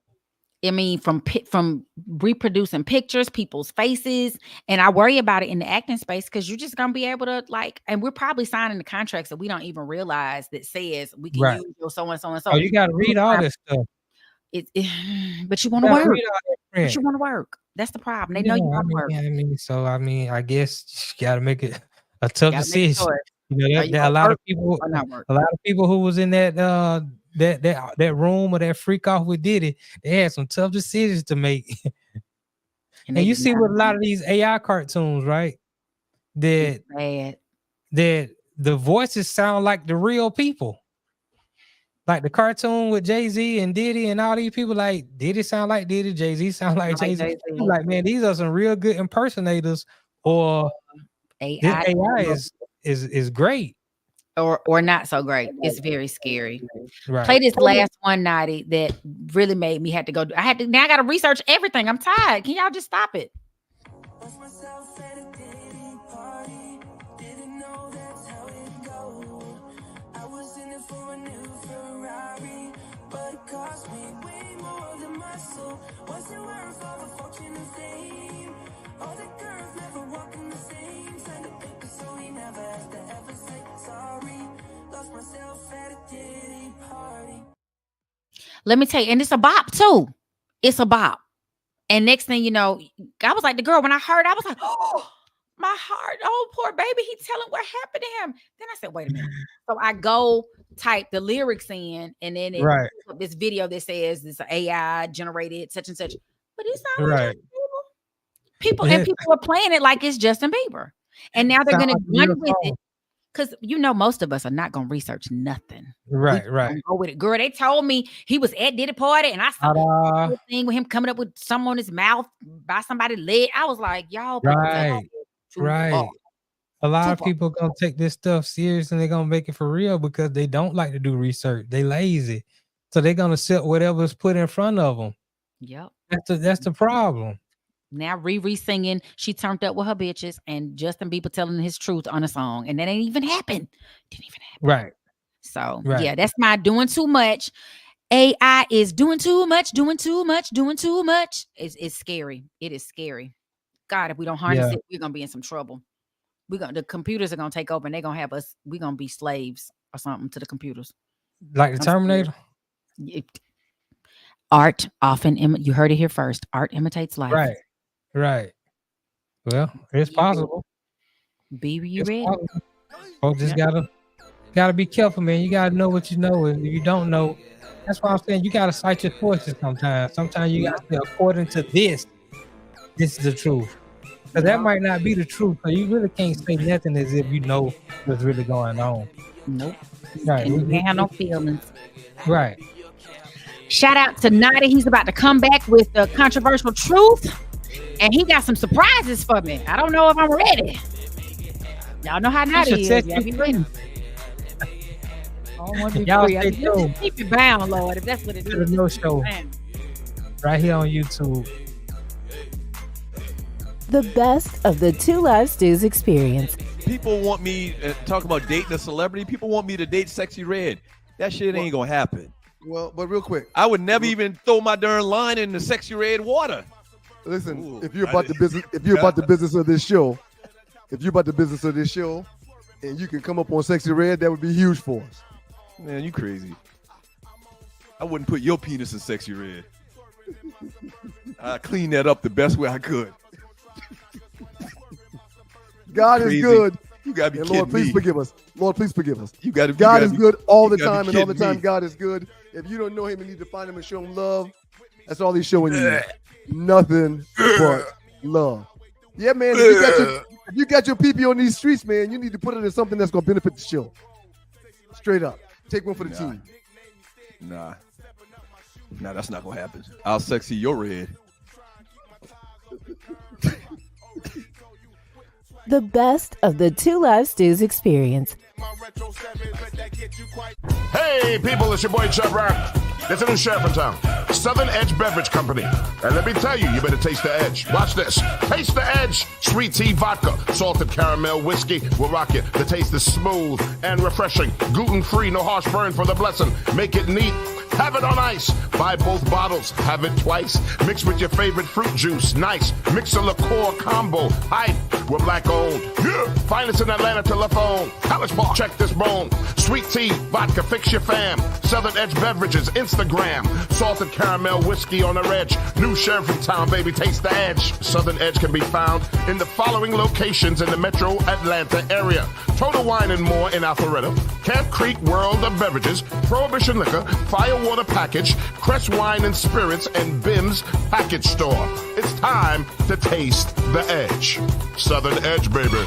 I mean, from reproducing pictures, people's faces, and I worry about it in the acting space because you're just gonna be able to and we're probably signing the contracts that we don't even realize that says we can use your so and so and so. Oh, you got to read all this stuff. But you want to work. But you want to work. That's the problem. They know you want to work. I guess you got to make it a tough decision. There are a lot of people who was in that room or that freak off with Diddy. They had some tough decisions to make. And you see with a lot of these AI cartoons, right? That the voices sound like the real people. Like the cartoon with Jay-Z and Diddy and all these people, like Diddy sound like Diddy, Jay-Z sound like Jay-Z. Like, man, these are some real good impersonators. Or AI is great. Or not so great. It's very scary. Right. Play this last one, Notty, that really made me have to go. I gotta research everything. I'm tired. Can y'all just stop it? Let me tell you, and it's a bop too. It's a bop. And next thing you know, I was like the girl when I heard, I was like, oh, my heart. Oh, poor baby. He telling what happened to him. Then I said, wait a minute. So I go type the lyrics in, and then it this video that says this AI generated such and such. But it's not like people and people are playing it like it's Justin Bieber. And now they're gonna run with it. Because most of us are not gonna research nothing. Right. Go with it. Girl, they told me he was at Diddy party, and I saw the thing with him coming up with some on his mouth by somebody's leg. I was like, y'all right. A lot of people gonna take this stuff serious and they're gonna make it for real because they don't like to do research. They lazy. So they're gonna accept whatever's put in front of them. Yep. That's the problem. Now Riri singing, she turned up with her bitches, and Justin Bieber telling his truth on a song, and that ain't even happened. Didn't even happen. Right. So yeah, that's my doing too much. AI is doing too much. It's scary. It is scary. God, if we don't harness it, we're gonna be in some trouble. The computers are gonna take over, and they're gonna have us. We're gonna be slaves or something to the computers. Like the Terminator. Art often, you heard it here first. Art imitates life. Right. Well, it's possible. Be you ready. Folks just gotta be careful, man. You gotta know what you know, and if you don't know, that's why I'm saying you gotta cite your choices sometimes. Sometimes you gotta say, according to this is the truth. Because that might not be the truth. So you really can't say nothing as if you know what's really going on. Nope. Right. You can't have no feelings. Right. Shout out to Notty. He's about to come back with the controversial truth. And he got some surprises for me. I don't know if I'm ready. Y'all know how Notty is. Y'all be waiting. I don't want to be Y'all free. stay tuned. Keep it bound, Lord, if that's what it is. The No Show. Right here on YouTube. The best of the Two Live Stews experience. People want me talk about dating a celebrity. People want me to date Sexy Red. That shit ain't gonna happen. Well, but real quick, I would never even throw my darn line in the Sexy Red water. Listen, if you're about the business of this show, and you can come up on Sexy Red, that would be huge for us. Man, you crazy. I wouldn't put your penis in Sexy Red. I cleaned that up the best way I could. God is good. You gotta be kidding Lord, please me. forgive us. Lord, please forgive us. God is good all the you gotta time, be and all the kidding time me. God is good. If you don't know him and need to find him and show him love, that's all he's showing you. Nothing but love. Yeah, man. If you got your PP on these streets, man, you need to put it in something that's gonna benefit the show. Straight up. Take one for the team. Nah, that's not gonna happen. I'll sexy your red. The best of the Two Live Stews experience. Hey, people, it's your boy Chub Rock. There's a new sheriff in town, Southern Edge Beverage Company. And let me tell you, you better taste the edge. Watch this. Taste the edge. Sweet tea vodka, salted caramel whiskey will rock you. The taste is smooth and refreshing. Gluten-free, no harsh burn for the blessing. Make it neat. Have it on ice. Buy both bottles. Have it twice. Mix with your favorite fruit juice. Nice. Mix a liqueur combo. Hype. We're black owned. Yeah. Finest in Atlanta telephone. College Park. Check this bone. Sweet tea, vodka, fix your fam. Southern Edge Beverages, Instagram. Salted caramel whiskey on the edge. New sheriff in town, baby. Taste the edge. Southern Edge can be found in the following locations in the metro Atlanta area. Total Wine and More in Alpharetta. Camp Creek World of Beverages. Prohibition Liquor. Firewater Package. Crest Wine and Spirits. And Bim's Package Store. It's time to taste the edge. Southern Edge, baby.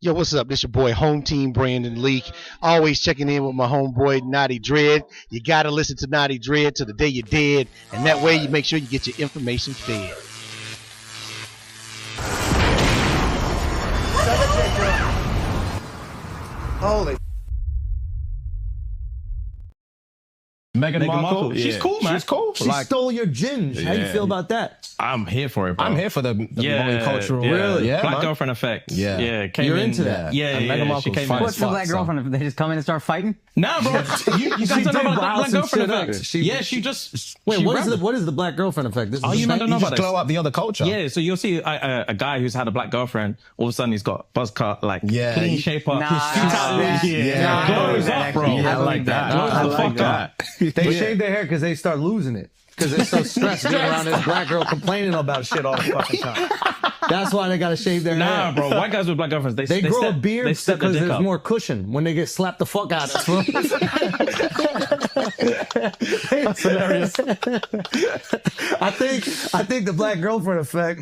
Yo, what's up? This your boy, Home Team Brandon Leak. Always checking in with my homeboy, Notty Dread. You got to listen to Notty Dread till the day you're dead, and that way you make sure you get your information fed. Holy. Meghan Markle, she's cool, man. She's cool. She stole your ginge. How do you feel about that? I'm here for it, bro. I'm here for the multicultural. Really? Yeah, Black man. girlfriend effect. Yeah. Yeah. Came You're in, into that. Yeah. And Yeah. Meghan She Markle's came fine in. as fuck, Black girlfriend? They just come in and start fighting? Nah, bro. You guys don't know about Black girlfriend effect. She just. Wait, she what is the black girlfriend effect? This Oh, is you don't know about glow this? up the other culture. Yeah, so you'll see a guy who's had a black girlfriend. All of a sudden, he's got buzz cut, like clean shape up. Glows up, bro. Yeah, I like that. I like that. They shave their hair because they start losing it. Because they're so stressed being around this black girl complaining about shit all the fucking time. That's why they got to shave their hair. Nah, bro. White guys with black girlfriends, they grow a beard they step because their dick there's up. more cushion when they get slapped the fuck out of. That's hilarious. I think the black girlfriend effect.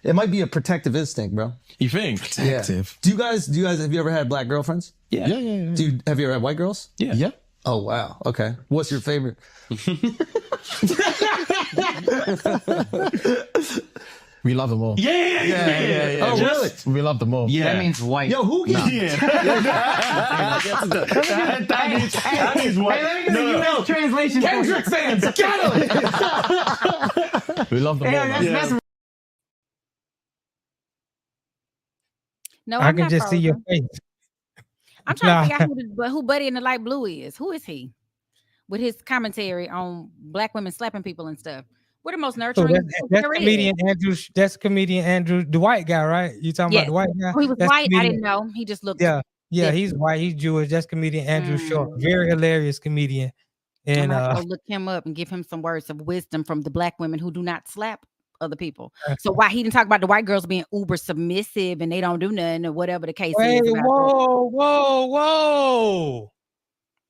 It might be a protective instinct, bro. You think? Protective. Yeah. Do you guys? Have you ever had black girlfriends? Yeah. Have you ever had white girls? Yeah. Oh wow. Okay. What's your favorite? We love them all. Yeah. Oh really? We love them all. Yeah. That means white. Yo, who gets? That means white. Hey, let me translation. Kendrick fans, get him! We love them all. That's No, I I'm can not just see your frozen. face. I'm trying to figure out who Buddy in the Light Blue is. Who is he? With his commentary on black women slapping people and stuff. We're the most So nurturing. that's there is. comedian Andrew. That's comedian Andrew, the white guy, right? You talking Yeah. about the white guy? Oh, he was That's white. I comedian- didn't know. He just looked. Yeah, different. he's white. He's Jewish. That's comedian Andrew Short. Very hilarious comedian. And I'm gonna go look him up and give him some words of wisdom from the black women who do not slap other people. So why he didn't talk about the white girls being uber submissive and they don't do nothing or whatever the case wait, is. whoa.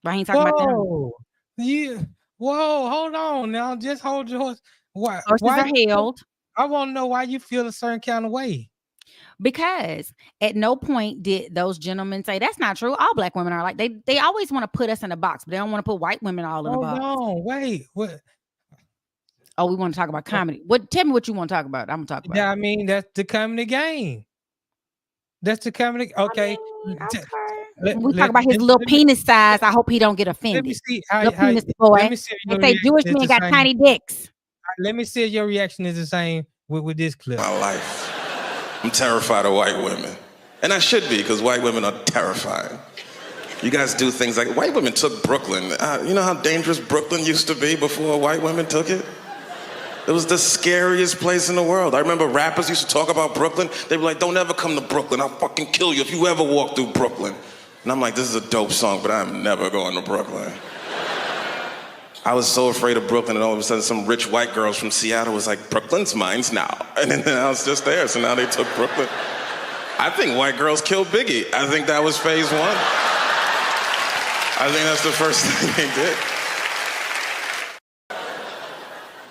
Why he ain't talking about them? Whoa, hold on now. Just hold your horse. Why? Horses are held. I want to know why you feel a certain kind of way. Because at no point did those gentlemen say that's not true. All black women are like they always want to put us in a box, but they don't want to put white women all in a box. No, wait. What? Oh, we want to talk about comedy. Tell me what you want to talk about. I'm gonna talk about. Yeah, I mean that's the comedy game. That's the comedy. Okay. We talk about his little penis size. I hope he don't get offended. Let me see. Little penis boy. Let me see They your say Jewish reaction men is got the same. tiny dicks. Let me see if your reaction is the same with this clip. My life. I'm terrified of white women. And I should be, because white women are terrifying. You guys do things like, white women took Brooklyn. You know how dangerous Brooklyn used to be before white women took it? It was the scariest place in the world. I remember rappers used to talk about Brooklyn. They'd be like, don't ever come to Brooklyn. I'll fucking kill you if you ever walk through Brooklyn. And I'm like, this is a dope song, but I'm never going to Brooklyn. I was so afraid of Brooklyn, and all of a sudden some rich white girls from Seattle was like, Brooklyn's mine's now. And then I was just there, so now they took Brooklyn. I think white girls killed Biggie. I think that was phase one. I think that's the first thing they did.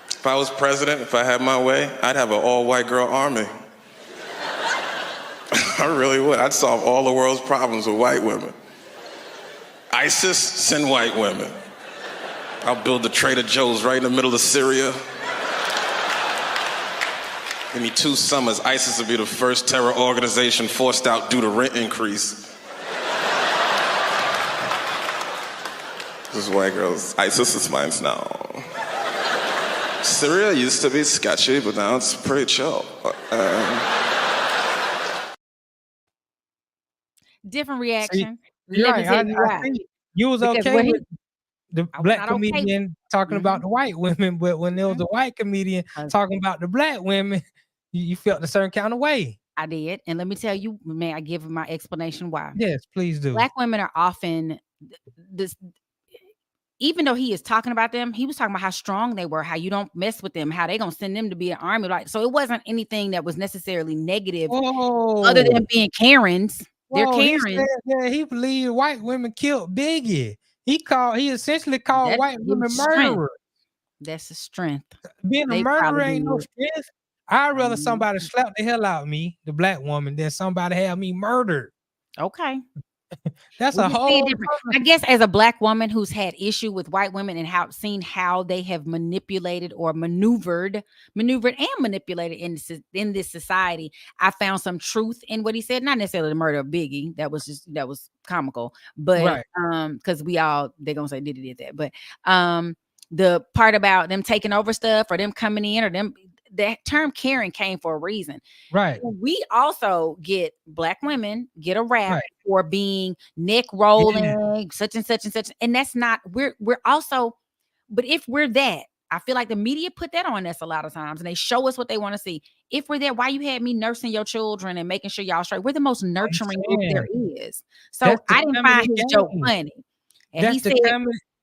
If I was president, if I had my way, I'd have an all-white girl army. I really would. I'd solve all the world's problems with white women. ISIS, send white women. I'll build the Trader Joe's right in the middle of Syria. Give me 2 summers, ISIS will be the first terror organization forced out due to rent increase. This is white girls. ISIS is mine now. Syria used to be sketchy, but now it's pretty chill. Different reaction. You're Let me right. tell you why. think you was Because okay when he- with the I was black not okay. comedian talking about the white women, but when there was a white comedian talking about the black women, you felt a certain kind of way. I did. And let me tell you, may I give my explanation why? Yes, please do. Black women are often this. Even though he is talking about them, he was talking about how strong they were, how you don't mess with them, how they gonna send them to be an army. Like, so it wasn't anything that was necessarily negative, other than being Karens. They're Whoa, he Karens. said that he believed white women killed Biggie. He essentially called That's white women strength. murderers. That's a strength. Being a They murderer probably ain't no did. strength. I'd rather somebody slap the hell out of me, the black woman, than somebody have me murdered. Okay. That's We a can see it whole. different. I guess as a black woman who's had issue with white women and seen how they have manipulated or maneuvered and manipulated in this society, I found some truth in what he said. Not necessarily the murder of Biggie. That was comical, but because they're gonna say did that, but the part about them taking over stuff or them coming in or them. That term Karen came for a reason. Right. We also get black women get a rap for being neck rolling, such and such and such. And that's not, we're also, but if we're that, I feel like the media put that on us a lot of times and they show us what they want to see. If we're there, why you had me nursing your children and making sure y'all straight? We're the most nurturing group there is. So I didn't find his joke funny. And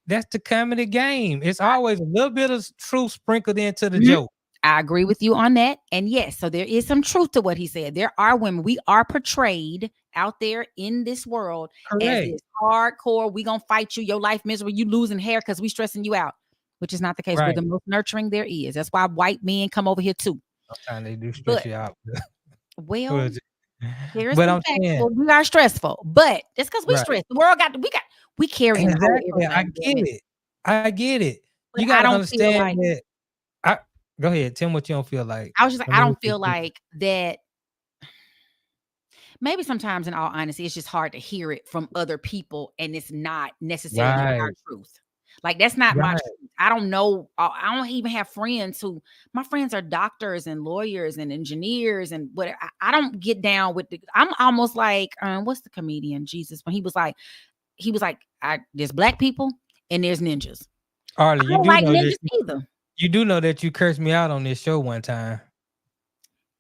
that's the comedy game. It's always a little bit of truth sprinkled into the joke. I agree with you on that. And yes, so there is some truth to what he said. There are women, we are portrayed out there in this world as this hardcore, we gonna fight you, your life miserable, you losing hair because we stressing you out, which is not the case. We're the most nurturing there is. That's why white men come over here too. Sometimes they do stress you out. Well, there is some facts. We are stressful, but just because we stress, the world we carry exactly. I get it. But you gotta understand that. Go ahead. Tell me what you don't feel like. I was just like, I don't feel like that. Maybe sometimes, in all honesty, it's just hard to hear it from other people, and it's not necessarily our truth. Like that's not my truth. I don't know. I don't even have friends my friends are doctors and lawyers and engineers and whatever. I don't get down with I'm almost like, what's the comedian Jesus when he was like, there's black people and there's ninjas. Arle, I don't like ninjas either. You do know that you cursed me out on this show one time.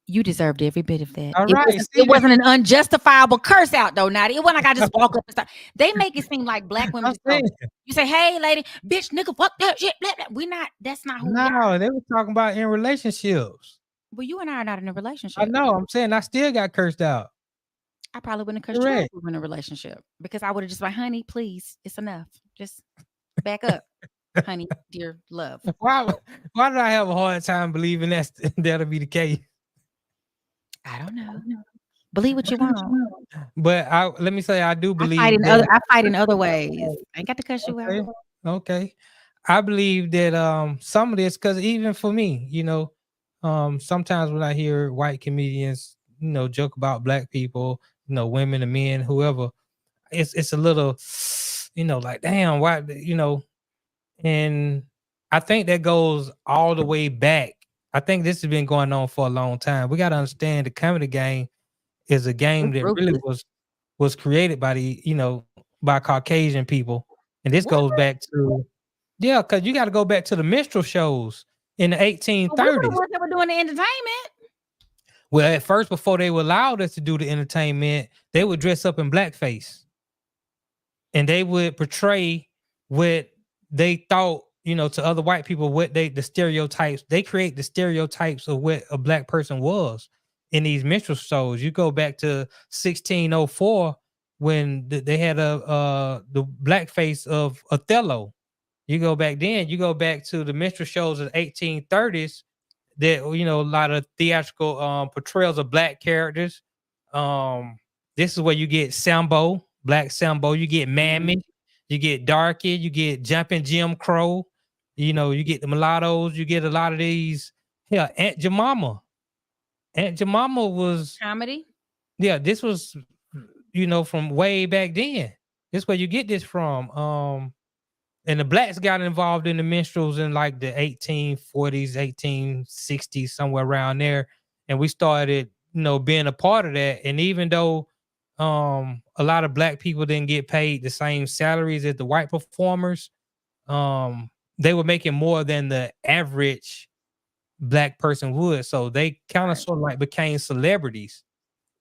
You deserved every bit of that. All right. It wasn't an unjustifiable curse out though, Notty. It wasn't like I just walk up and start. They make it seem like black women. You say, hey, lady, bitch, nigga, fuck that shit. Blah, blah. That's not who we are. They were talking about in relationships. Well, you and I are not in a relationship. I know. I'm saying I still got cursed out. I probably wouldn't have cursed you if we were in a relationship because I would have just like, honey, please, it's enough. Just back up. Honey, dear love. Why did I have a hard time believing that'll be the case? I don't know. Believe what you want. But let me say, I do believe I fight in other ways. I ain't got to cuss you out. Okay. I believe that some of this, because even for me, sometimes when I hear white comedians, joke about black people, women and men, whoever, it's a little, like, damn, why, and I think that goes all the way back. I think this has been going on for a long time. We got to understand the comedy game is a game that really was created by by Caucasian people. And this goes back to, because you got to go back to the minstrel shows in the 1830s. What they were doing the entertainment. Well, at first, before they were allowed us to do the entertainment, they would dress up in blackface. And they would portray what they thought, to other white people, the stereotypes. They create the stereotypes of what a black person was in these minstrel shows. You go back to 1604 when they had the blackface of Othello. You go back to the minstrel shows of the 1830s that, a lot of theatrical portrayals of black characters. This is where you get Sambo, Black Sambo, you get Mammy, you get Darky, you get Jumping Jim Crow, you get the mulattoes, you get a lot of these. Yeah, Aunt Jemima. Aunt Jemima was comedy. Yeah, this was, from way back then. This is where you get this from. And the blacks got involved in the minstrels in like the 1840s, 1860s, somewhere around there. And we started, being a part of that. And even though a lot of black people didn't get paid the same salaries as the white performers, they were making more than the average black person would. So they kind of sort of like became celebrities.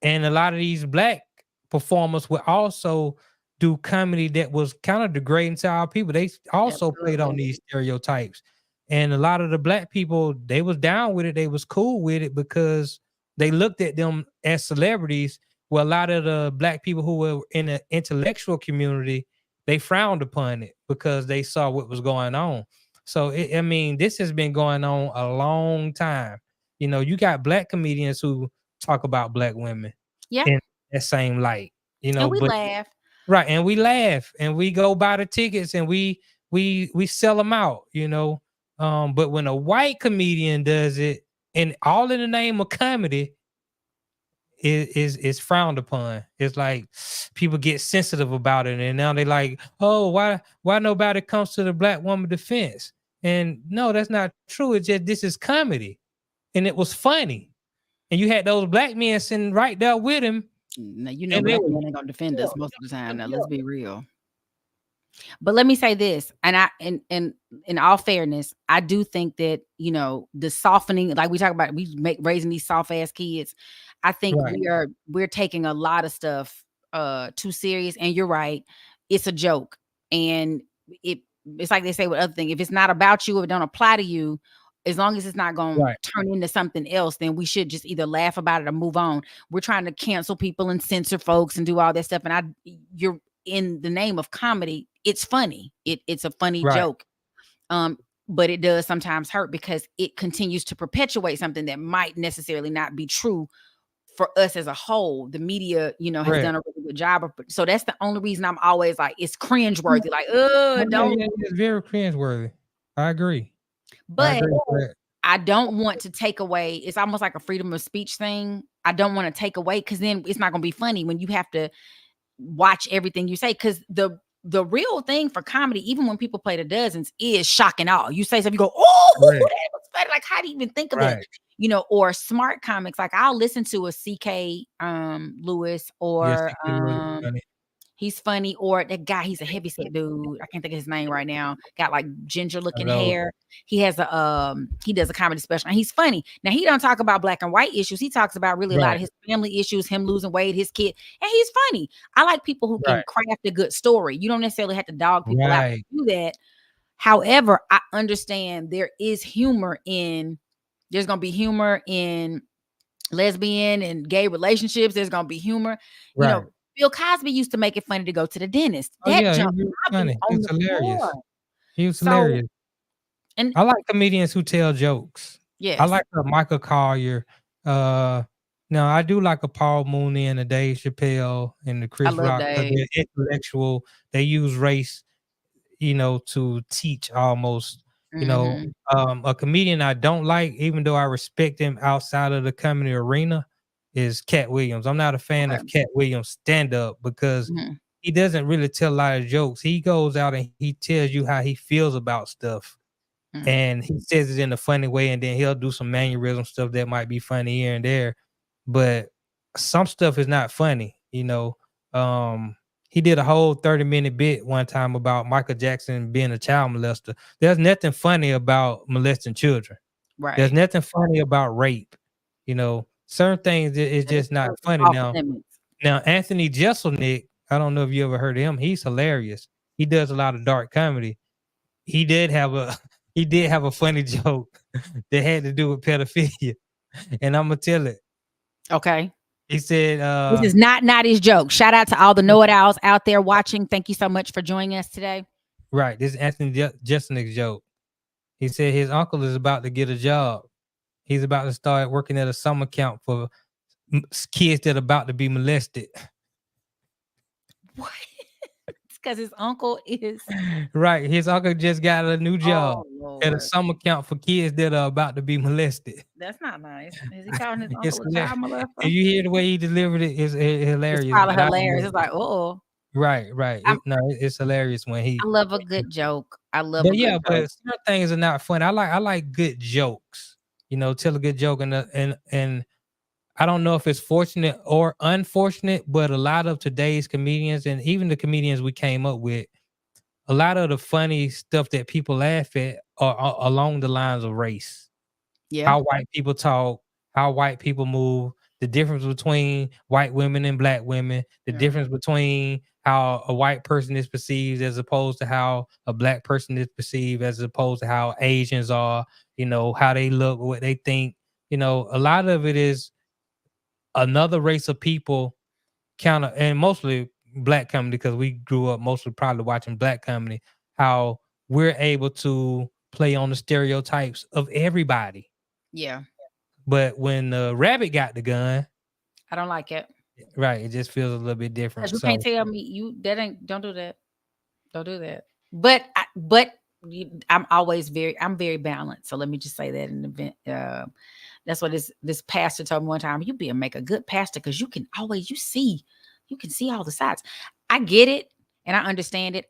And a lot of these black performers would also do comedy that was kind of degrading to our people. They also played on these stereotypes. And a lot of the black people, they was down with it. They was cool with it because they looked at them as celebrities. Well, a lot of the black people who were in the intellectual community, they frowned upon it because they saw what was going on. So, this has been going on a long time. You know, you got black comedians who talk about black women Yeah. in that same light. You know, And we but laugh. right, and we laugh and we go buy the tickets and we sell them out, you know. But when a white comedian does it, and all in the name of comedy, is frowned upon. It's like people get sensitive about it, and now they like, oh, why nobody comes to the black woman defense? And no, that's not true. It's just this is comedy, and it was funny, and you had those black men sitting right there with him. Now, you know, black men ain't gonna defend us most of the time. Now, let's be real. But let me say this, and in all fairness, I do think that, you know, the softening, like we talk about, raising these soft ass kids. I think we're taking a lot of stuff too serious. And you're right, it's a joke, and it's like they say with other things. If it's not about you, if it don't apply to you, as long as it's not going to turn into something else, then we should just either laugh about it or move on. We're trying to cancel people and censor folks and do all that stuff, and you're in the name of comedy. It's funny. It's a funny joke. But it does sometimes hurt because it continues to perpetuate something that might necessarily not be true for us as a whole. The media, you know, has done a really good job. So that's the only reason I'm always like, it's cringeworthy. Like, don't. Yeah, it's very cringeworthy. I agree. But I don't want to take away. It's almost like a freedom of speech thing. I don't want to take away, because then it's not going to be funny when you have to watch everything you say. Because the real thing for comedy, even when people play the dozens, is shock and awe. You say something, you go, oh, that was funny. Like, how do you even think of it? You know, or smart comics. Like, I'll listen to a CK Lewis, or he's funny, or that guy, he's a heavyset dude. I can't think of his name right now. Got like ginger looking hair. He has he does a comedy special, and he's funny. Now, he don't talk about black and white issues. He talks about really a lot of his family issues, him losing weight, his kid, and he's funny. I like people who can craft a good story. You don't necessarily have to dog people out to do that. However, I understand there's going to be humor in lesbian and gay relationships. There's going to be humor. You know, Bill Cosby used to make it funny to go to the dentist. He was funny. He was hilarious. He was hilarious. And I like comedians who tell jokes. Yes. I like Michael Collier. Now, I do like a Paul Mooney and a Dave Chappelle and the Chris Rock. They're intellectual. They use race, you know, to teach almost. You know, a comedian I don't like, even though I respect him outside of the comedy arena, is Cat Williams. I'm not a fan of Cat Williams stand-up because he doesn't really tell a lot of jokes. He goes out and he tells you how he feels about stuff. And he says it in a funny way, and then he'll do some mannerism stuff that might be funny here and there. But some stuff is not funny, you know. He did a whole 30-minute bit one time about Michael Jackson being a child molester. There's nothing funny about molesting children. There's nothing funny about rape. You know, certain things is just not funny now. Now, Anthony Jeselnik, I don't know if you ever heard of him. He's hilarious. He does a lot of dark comedy. He did have a funny joke that had to do with pedophilia, and I'm gonna tell it. Okay. He said, this is not Notty's joke. Shout out to all the know-it-alls out there watching. Thank you so much for joining us today. Right. This is Anthony Jeselnik's joke. He said his uncle is about to get a job. He's about to start working at a summer camp for kids that are about to be molested. What? It's because his uncle is... Right. His uncle just got a new job at a summer camp for kids that are about to be molested. That's not nice. Is he calling his uncle a child molester? And you hear the way he delivered it, it's hilarious. It's probably hilarious. It's like, Right. It's hilarious when he... I love a good joke. But some things are not funny. I like good jokes. You know, tell a good joke, and I don't know if it's fortunate or unfortunate, but a lot of today's comedians, and even the comedians we came up with, a lot of the funny stuff that people laugh at are along the lines of race. Yeah. How white people talk, how white people move, the difference between white women and black women, the difference between how a white person is perceived as opposed to how a black person is perceived, as opposed to how Asians are, you know, how they look, what they think. You know, a lot of it is another race of people and mostly black comedy, because we grew up mostly probably watching black comedy, how we're able to play on the stereotypes of everybody. Yeah. But when Rabbit got the gun, I don't like it. Right, it just feels a little bit different. You can't tell me don't do that. Don't do that. But I'm very balanced. So let me just say that in the event. That's what this pastor told me one time. You make a good pastor because you can see all the sides. I get it and I understand it.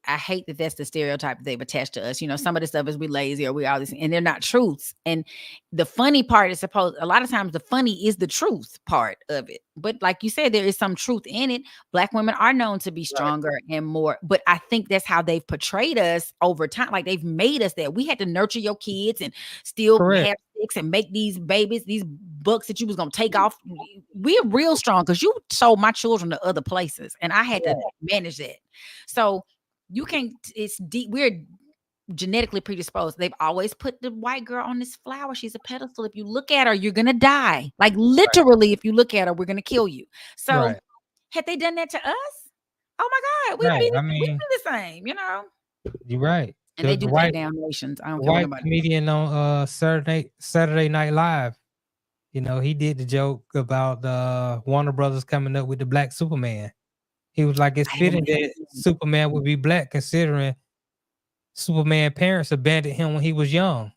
I hate that that's the stereotype that they've attached to us. You know, some of the stuff is we lazy or we all this, and they're not truths. And the funny part is a lot of times the funny is the truth part of it. But like you said, there is some truth in it. Black women are known to be stronger and more, but I think that's how they've portrayed us over time. Like they've made us that we had to nurture your kids and still have sex and make these babies, these bucks that you was going to take off. We're real strong because you sold my children to other places and I had to manage that. So you can't, it's deep. We're genetically predisposed. They've always put the white girl on this flower. She's a pedestal. If you look at her, you're going to die. Like literally, if you look at her, we're going to kill you. So had they done that to us? Oh my God, we'd be the same, you know? You're right. And they do take down nations. I don't care white about comedian on Saturday Night Live. You know, he did the joke about Warner Brothers coming up with the Black Superman. He was like, it's fitting that Superman would be black considering Superman parents abandoned him when he was young.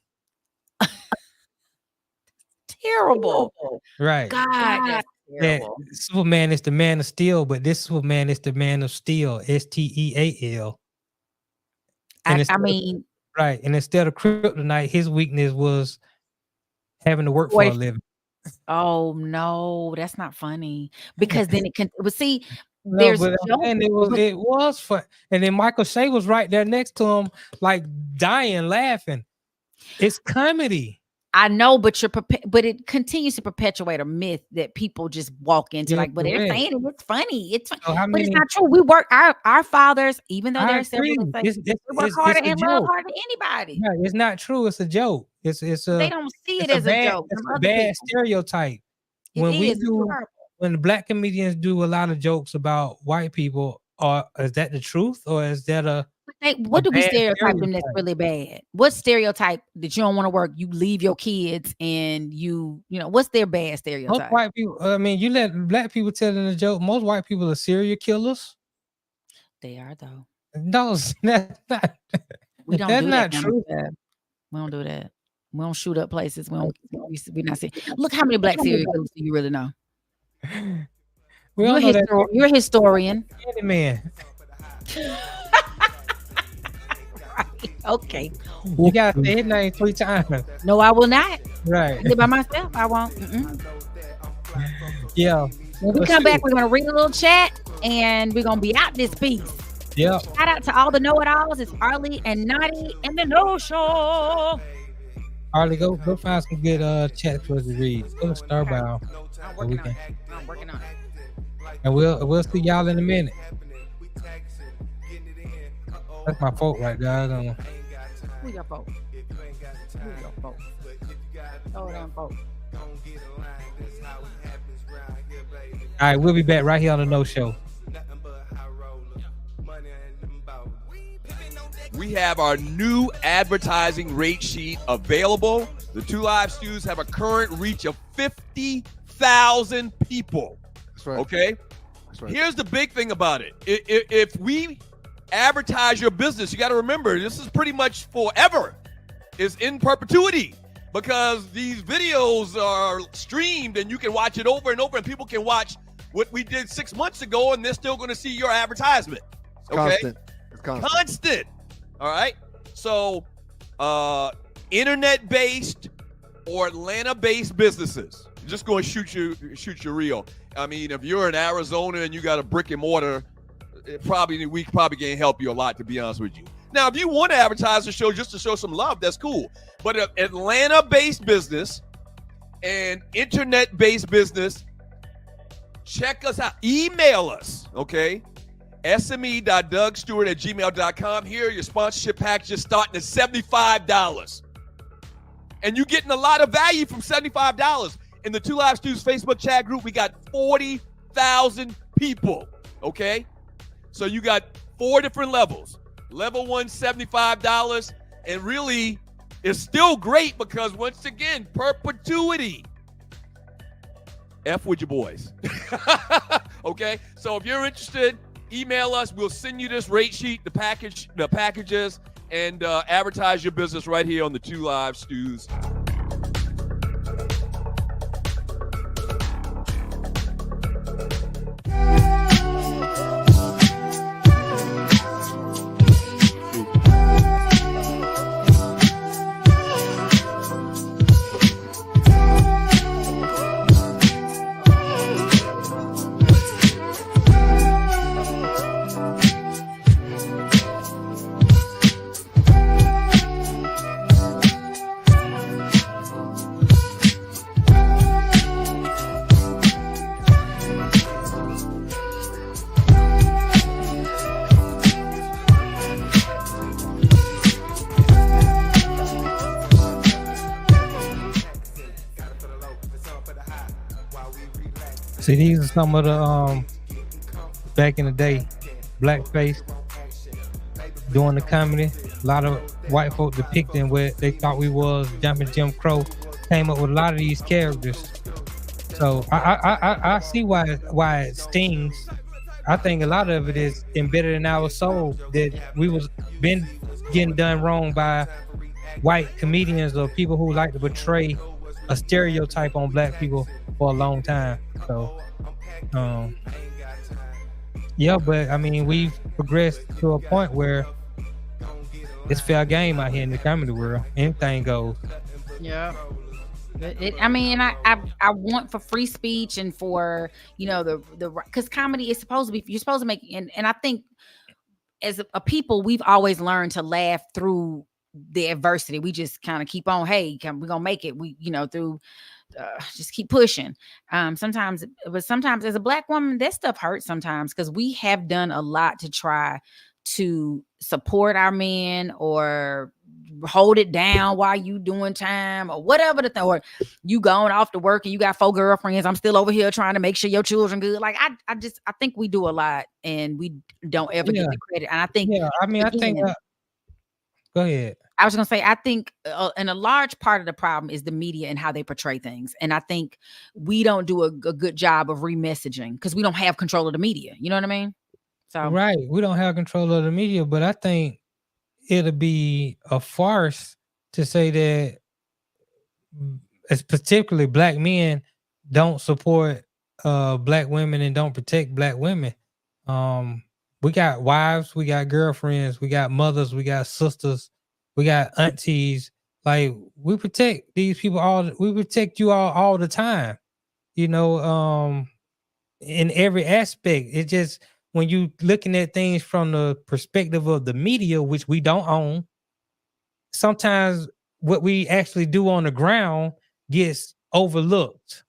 Terrible. Right. God, that's terrible. That Superman is the man of steel, but this Superman is the man of steel, STEAL. I mean, right. And instead of kryptonite, his weakness was having to work for a living. Oh no, that's not funny. Because then it can see. No, and it was fun. And then Michael Shea was right there next to him, like dying, laughing. It's comedy. I know, but it continues to perpetuate a myth that people just walk into. But they're saying it's funny. It's funny. But it's not true. We work our fathers, even though they're several, we work harder and love harder than anybody. No, it's not true. It's a joke. It's they don't see it as a joke. It's a bad stereotype. When the black comedians do a lot of jokes about white people, is that the truth or is that what do we stereotype them that's really bad? What stereotype that you don't want to work? You leave your kids and you know, what's their bad stereotype? Most white people, I mean, you let black people tell in a joke. Most white people are serial killers. They are though. No, that's not. We don't that's do not that true. We don't do that. We don't shoot up places. We not see. Look how many black serial killers do you really know? You're a historian. Man. Right. Okay. You got to say his name 3 times. No, I will not. Right. By myself, I won't. Yeah. When we come back, we're going to read a little chat and we're going to be out this piece. Yeah. Shout out to all the know-it-alls. It's Arle and Notty and the No Show. Arle, go find some good chat for us to read. Go to Starbound. I'm working on it. And we'll see y'all in a minute. That's my fault right there. Who your fault? Oh, damn fault. All right, we'll be back right here on the No Show. We have our new advertising rate sheet available. The Two Live Stews have a current reach of 50,000 people. That's right. Okay? That's right. Here's the big thing about it. If we advertise your business, you got to remember, this is pretty much forever. It's in perpetuity because these videos are streamed and you can watch it over and over and people can watch what we did 6 months ago and they're still going to see your advertisement. Okay? It's constant. All right. So, internet-based or Atlanta-based businesses, I'm just going to shoot you real. I mean, if you're in Arizona and you got a brick and mortar, we probably can't help you a lot, to be honest with you. Now, if you want to advertise the show just to show some love, that's cool. But an Atlanta-based business and internet-based business, check us out. Email us, okay? sme.dougstewart@gmail.com. Here, your sponsorship packages starting at $75. And you're getting a lot of value from $75. In the Two Live Stews Facebook chat group, we got 40,000 people, okay? So you got 4 different levels. Level 1, $75. And really, It's still great because, once again, perpetuity. F with your boys. Okay? So if you're interested, email us. We'll send you this rate sheet, the packages, and advertise your business right here on the Two Live Stews. See, these are some of the back in the day, blackface doing the comedy. A lot of white folk depicting where they thought we was jumping Jim Crow came up with a lot of these characters. So I see why it stings. I think a lot of it is embedded in our soul that we was been getting done wrong by white comedians or people who like to portray a stereotype on black people for a long time. So yeah, but I mean, we've progressed to a point where it's fair game out here in the comedy world. Anything goes. Yeah. I mean, I want for free speech and for, you know, the because comedy is supposed to be, you're supposed to make, and I think as a people, we've always learned to laugh through the adversity. We just kind of keep on, hey, we're gonna make it. We, you know, through just keep pushing. Sometimes as a black woman, that stuff hurts sometimes because we have done a lot to try to support our men or hold it down while you doing time or whatever the thing, or you going off to work and you got 4 girlfriends. I'm still over here trying to make sure your children good. Like I think we do a lot and we don't ever get the credit. And I think, go ahead. I was going to say, I think and a large part of the problem is the media and how they portray things. And I think we don't do a good job of remessaging because we don't have control of the media. You know what I mean? So right. We don't have control of the media, but I think it'll be a farce to say that it's particularly black men don't support black women and don't protect black women. We got wives, we got girlfriends, we got mothers, we got sisters, we got aunties. Like we protect these people we protect you all the time, you know, in every aspect. It just, when you looking at things from the perspective of the media, which we don't own, sometimes what we actually do on the ground gets overlooked.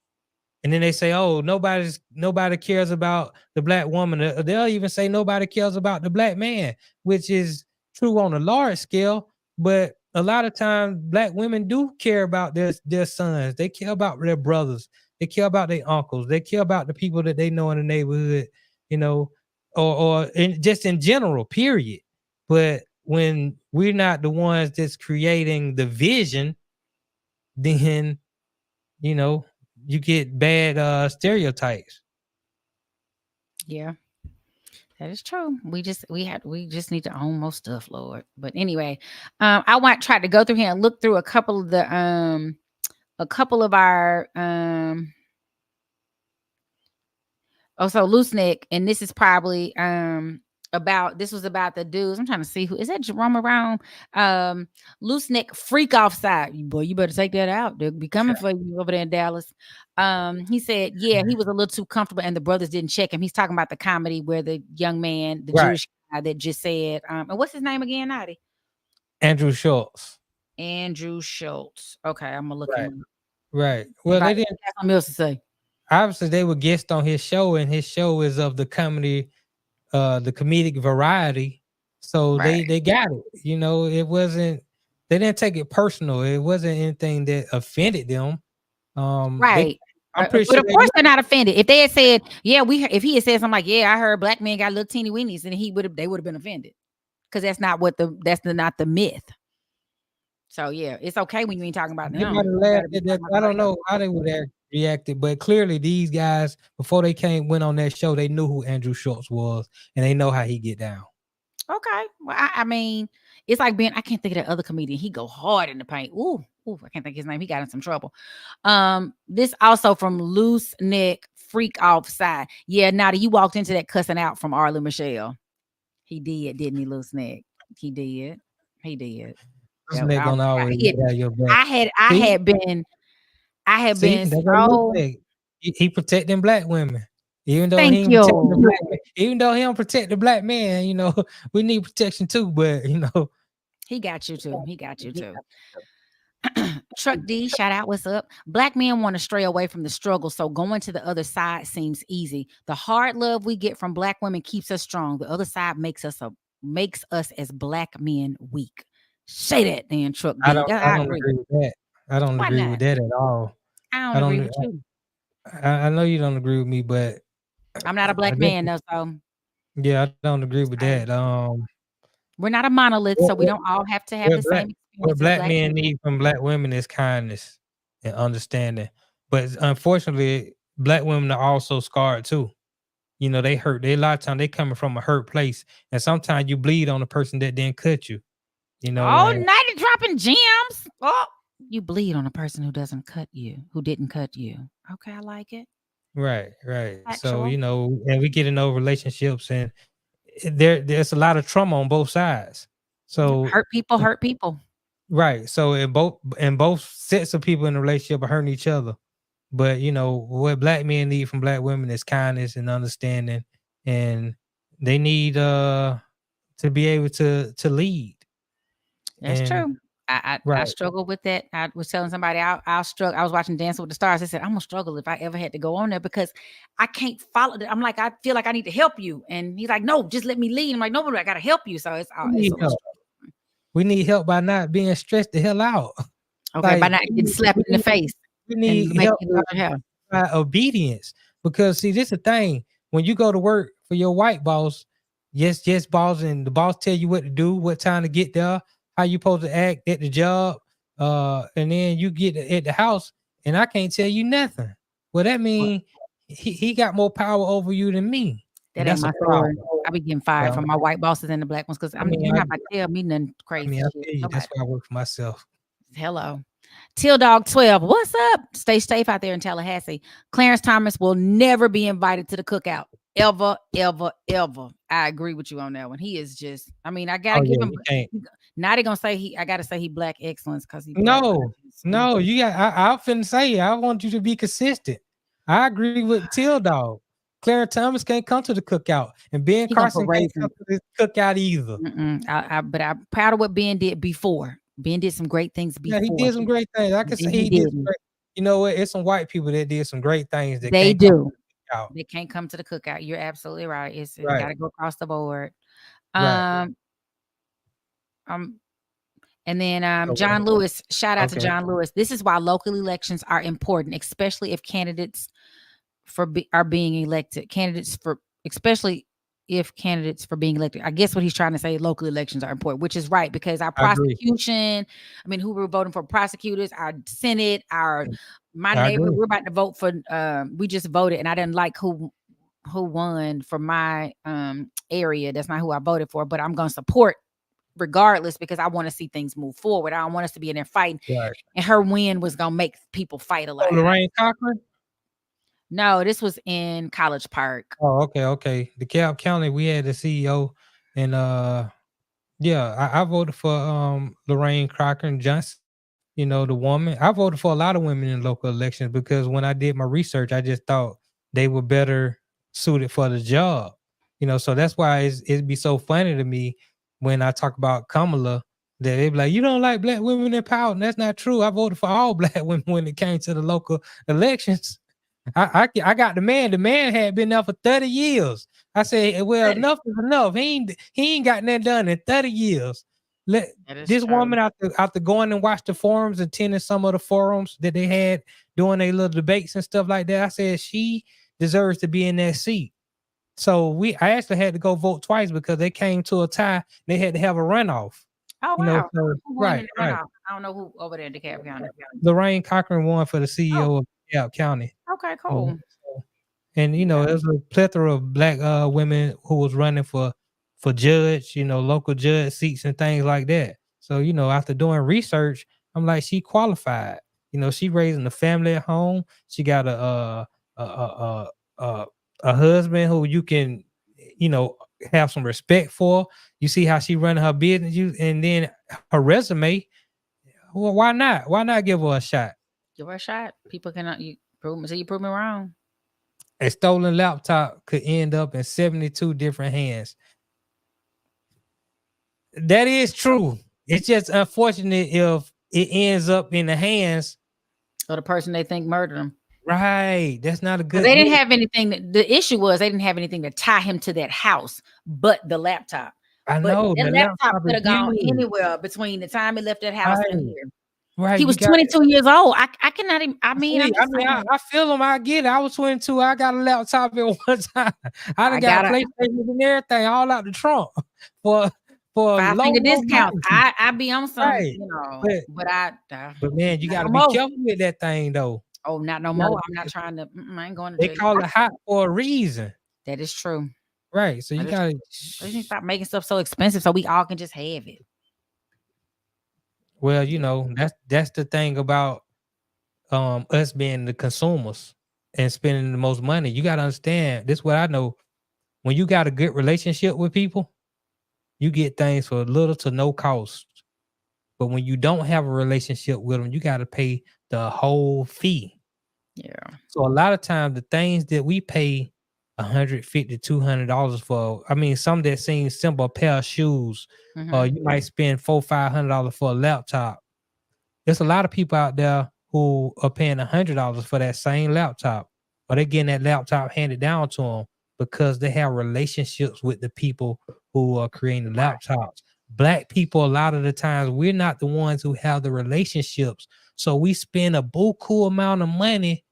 And then they say, oh, nobody cares about the black woman. They'll even say nobody cares about the black man, which is true on a large scale. But a lot of times black women do care about their sons. They care about their brothers. They care about their uncles. They care about the people that they know in the neighborhood, you know, or just in general, period. But when we're not the ones that's creating the vision, then, you know, you get bad stereotypes. Yeah, that is true. We just need to own most stuff, Lord. But anyway, I want to try to go through here and look through a couple of our so Loose Neck, and this is probably about the dudes. I'm trying to see who is that. Jerome around Loose Neck freak off side. Boy, you better take that out. They'll be coming for you over there in Dallas. He said, yeah, he was a little too comfortable and the brothers didn't check him. He's talking about the comedy where the young man, the Jewish guy that just said, and what's his name again, Notty? Andrew Schultz. Okay, I'm gonna look him up. Right. Well, they didn't have something else to say. Obviously, they were guests on his show, and his show is of the comedy, the comedic variety. So they got it. You know, it wasn't, they didn't take it personal. It wasn't anything that offended them. Right. I'm pretty sure. But of course they're not offended. If they had said, if he had said something like, yeah, I heard black men got little teeny weenies, and they would have been offended. Because that's not not the myth. So yeah, it's okay when you ain't talking about them. Everybody laughed at that. I don't know how they would have reacted, but clearly these guys, before they went on that show, they knew who Andrew Schultz was, and they know how he get down. Okay. Well, I mean, it's like I can't think of that other comedian. He go hard in the paint. Ooh, I can't think of his name. He got in some trouble. This also from Loose Neck Freak Off Side. Yeah, Notty, you walked into that cussing out from Arle and Michelle. He did, didn't he, Loose Neck? He did. Loose Neck gonna always have your back. I had been so. He protecting black women. Even though he don't protect the black man, you know, we need protection too. But you know, he got you too. Truck D, shout out, what's up? Black men want to stray away from the struggle, so going to the other side seems easy. The hard love we get from black women keeps us strong. The other side makes us as black men weak. Say that then, Truck D. I don't agree with that. I don't agree with that at all. I don't agree with you. I know you don't agree with me, but I'm not a black man though, so yeah, I don't agree with that. We're not a monolith, so we don't all have to have the same experience. What black men need from black women is kindness and understanding. But unfortunately, black women are also scarred too. You know, they hurt. A lot of times they coming from a hurt place, and sometimes you bleed on the person that didn't cut you. You know. Oh, Notty dropping gems. Oh, you bleed on a person who didn't cut you. Okay, I like it. Right. So, you know, and we get in those relationships, and there's a lot of trauma on both sides. So hurt people. Right. So in both sets of people in the relationship are hurting each other. But you know, what black men need from black women is kindness and understanding, and they need to be able to lead. That's true. I struggle with that. I was telling somebody I'll struggle. I was watching Dancing with the Stars. I said, I'm gonna struggle if I ever had to go on there because I can't follow it. I'm like, I feel like I need to help you. And he's like, no, just let me lead. I'm like, no, but I gotta help you. So it's we need help by not being stressed the hell out. Okay, by not getting slapped in the face. We need help by obedience. Because see, this is the thing. When you go to work for your white boss, yes, boss, and the boss tell you what to do, what time to get there, how you supposed to act at the job, and then you get at the house, and I can't tell you nothing. Well, that means he got more power over you than me. That ain't my story. I be getting fired from my white bosses and the black ones because you're not about to tell me nothing crazy. That's why I work for myself. Hello. Till Dog 12. What's up? Stay safe out there in Tallahassee. Clarence Thomas will never be invited to the cookout. Ever. I agree with you on that one. He is just, I gotta give him. Now they're gonna say I gotta say he black excellence because he. No, you got. I finna say I want you to be consistent. I agree with Till Dog. Clarence Thomas can't come to the cookout, and Ben Carson can't come to the cookout either. But I'm proud of what Ben did before. Ben did some great things before. Yeah, he did some great things. I can say he did. You know what? It's some white people that did some great things. That they do. They can't come to the cookout. You're absolutely right. It's got to go across the board. And then John Lewis, shout out to John Lewis. This is why local elections are important, especially if candidates are being elected. Especially if candidates for being elected. I guess what he's trying to say, local elections are important, which is right because our prosecution, who we're voting for prosecutors, our Senate, my neighbor, we're about to vote for, we just voted and I didn't like who won for my area. That's not who I voted for, but I'm going to support regardless because I want to see things move forward. I don't want us to be in there fighting. Right. And her win was going to make people fight a lot. Lorraine Cochran? No, this was in College Park. Oh, okay. DeKalb County, we had the CEO, and I voted for Lorraine Cochran Johnson. You know, the woman. I voted for a lot of women in local elections because when I did my research, I just thought they were better suited for the job. You know, so that's why it'd be so funny to me when I talk about Kamala that they be like, you don't like black women in power, and that's not true. I voted for all black women when it came to the local elections. I got the man. The man had been there for 30 years. I said, well, enough is enough. He ain't got nothing done in 30 years. This woman after going and watch the forums, attending some of the forums that they had doing their little debates and stuff like that, I said she deserves to be in that seat. So I actually had to go vote twice because they came to a tie. They had to have a runoff. Oh You know, wow. so, Who won right, in right. runoff? I don't know who over there in DeKalb County. Lorraine Cochran won for the CEO of DeKalb County. Okay, cool. And you know, there's a plethora of black women who was running for judge, you know, local judge seats and things like that. So, you know, after doing research, I'm like, she qualified. You know, she raising a family at home. She got a husband who you can, you know, have some respect for. You see how she running her business, and then her resume. Well, why not? Why not give her a shot? Give her a shot. People cannot you prove me wrong. A stolen laptop could end up in 72 different hands. That is true. It's just unfortunate if it ends up in the hands of the person they think murdered him. Right. That's not a good. They didn't have anything. The issue was they didn't have anything to tie him to that house, but the laptop. I know. That laptop could have gone anywhere between the time he left that house and here. Right. He was 22 years old. I cannot even. I feel him. I get it. I was 22. I got a laptop at one time. I done got PlayStation and everything all out the trunk for $5 discount. I be on some, right. You know, but man, you got to be careful with that thing though. Oh, not no more. I'm not trying to. I ain't going to. They call it hot for a reason. That is true. Right. So you got to stop making stuff so expensive so we all can just have it. Well, you know, that's the thing about us being the consumers and spending the most money. You got to understand, this is what I know. When you got a good relationship with people, you get things for little to no cost. But when you don't have a relationship with them, you got to pay the whole fee. Yeah. So a lot of times the things that we pay $150, $200 for, I mean, some that seem simple, a pair of shoes, or you might spend $400-$500 for a laptop. There's a lot of people out there who are paying $100 for that same laptop, or they're getting that laptop handed down to them because they have relationships with the people who are creating the laptops. Black people, a lot of the times, we're not the ones who have the relationships. So we spend a buku amount of money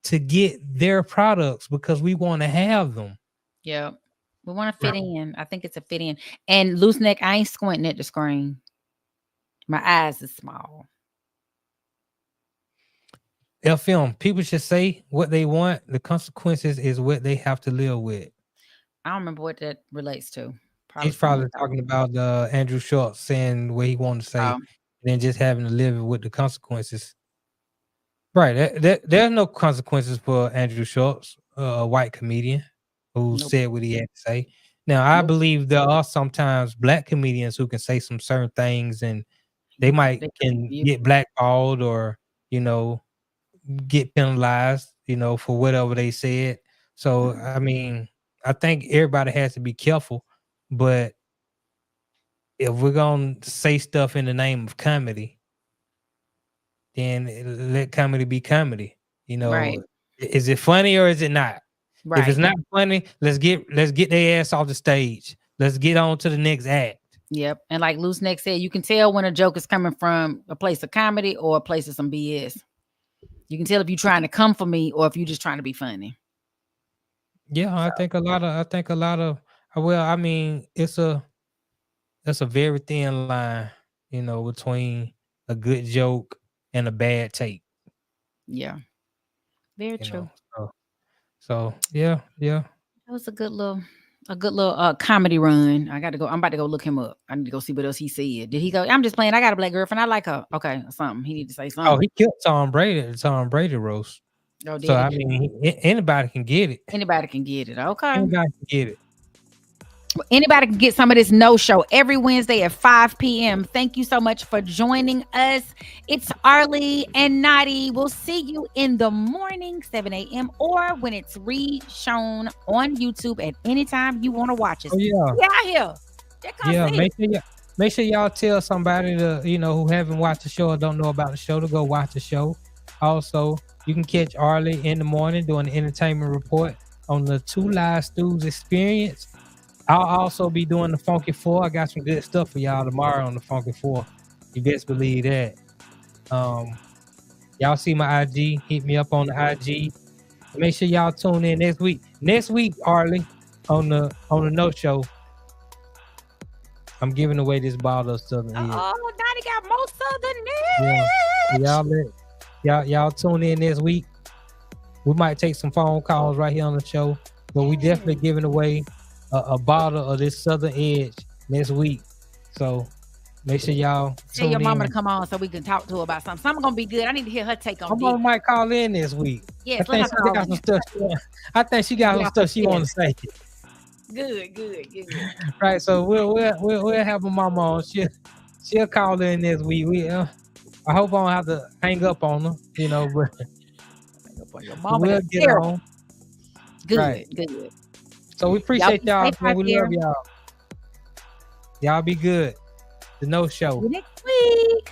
to get their products because we want to have them. Yeah. We want to fit in. I think it's a fit in. And loose neck, I ain't squinting at the screen. My eyes is small. FM, people should say what they want. The consequences is what they have to live with. I don't remember what that relates to. He's probably talking about Andrew Schultz saying what he wanted to say, and then just having to live with the consequences. Right. There's no consequences for Andrew Schultz, a white comedian who said what he had to say. Now, I believe there are sometimes black comedians who can say some certain things, and they might can get blackballed or, you know, get penalized, you know, for whatever they said. So, I mean, I think everybody has to be careful. But if we're going to say stuff in the name of comedy, then let comedy be comedy. You know, right. Is it funny or is it not? Right. If it's not funny, let's get their ass off the stage. Let's get on to the next act. Yep. And like Loose Neck said, you can tell when a joke is coming from a place of comedy or a place of some BS. You can tell if you're trying to come for me or if you're just trying to be funny. Yeah, I think a lot of well, I mean, it's a very thin line, you know, between a good joke and a bad take. Yeah. Very true. So yeah. That was a good little comedy run. I'm about to go look him up. I need to go see what else he said. Did he go? I'm just playing. I got a black girlfriend. I like her. Okay, something. He need to say something. Oh, he killed Tom Brady at the Tom Brady roast. Oh, so I mean, anybody can get it. Anybody can get it. Okay. Anybody can get it. Anybody can get some of this no show every Wednesday at 5 p.m. Thank you so much for joining us. It's Arle and Notty. We'll see you in the morning, 7 a.m. or when it's re-shown on YouTube at any time you want to watch us. Oh, yeah. Make sure y'all tell somebody who haven't watched the show or don't know about the show to go watch the show. Also, you can catch Arle in the morning doing the entertainment report on the Two Live Stews Experience. I'll also be doing the Funky Four. I got some good stuff for y'all tomorrow on the Funky Four. You best believe that. Y'all see my IG. Hit me up on the IG. Make sure y'all tune in next week. Next week, Arle, on the No Show. I'm giving away this bottle of Southern Edge. Oh, Notty got more Southern Edge. Yeah. Y'all tune in this week. We might take some phone calls right here on the show, but we definitely giving away a bottle of this Southern Edge next week. So make sure y'all tell your mama to come on so we can talk to her about something. Something gonna be good. I need to hear her take on my mama might call in this week. Yes, I think she got some stuff she want to say. Good. Right, so we'll have my mama on. She'll call in this week. I hope I don't have to hang up on her, but your mama we'll get terrible. on. Good, right. good. So we appreciate y'all. We love y'all. Y'all be good. The No Show. Next week.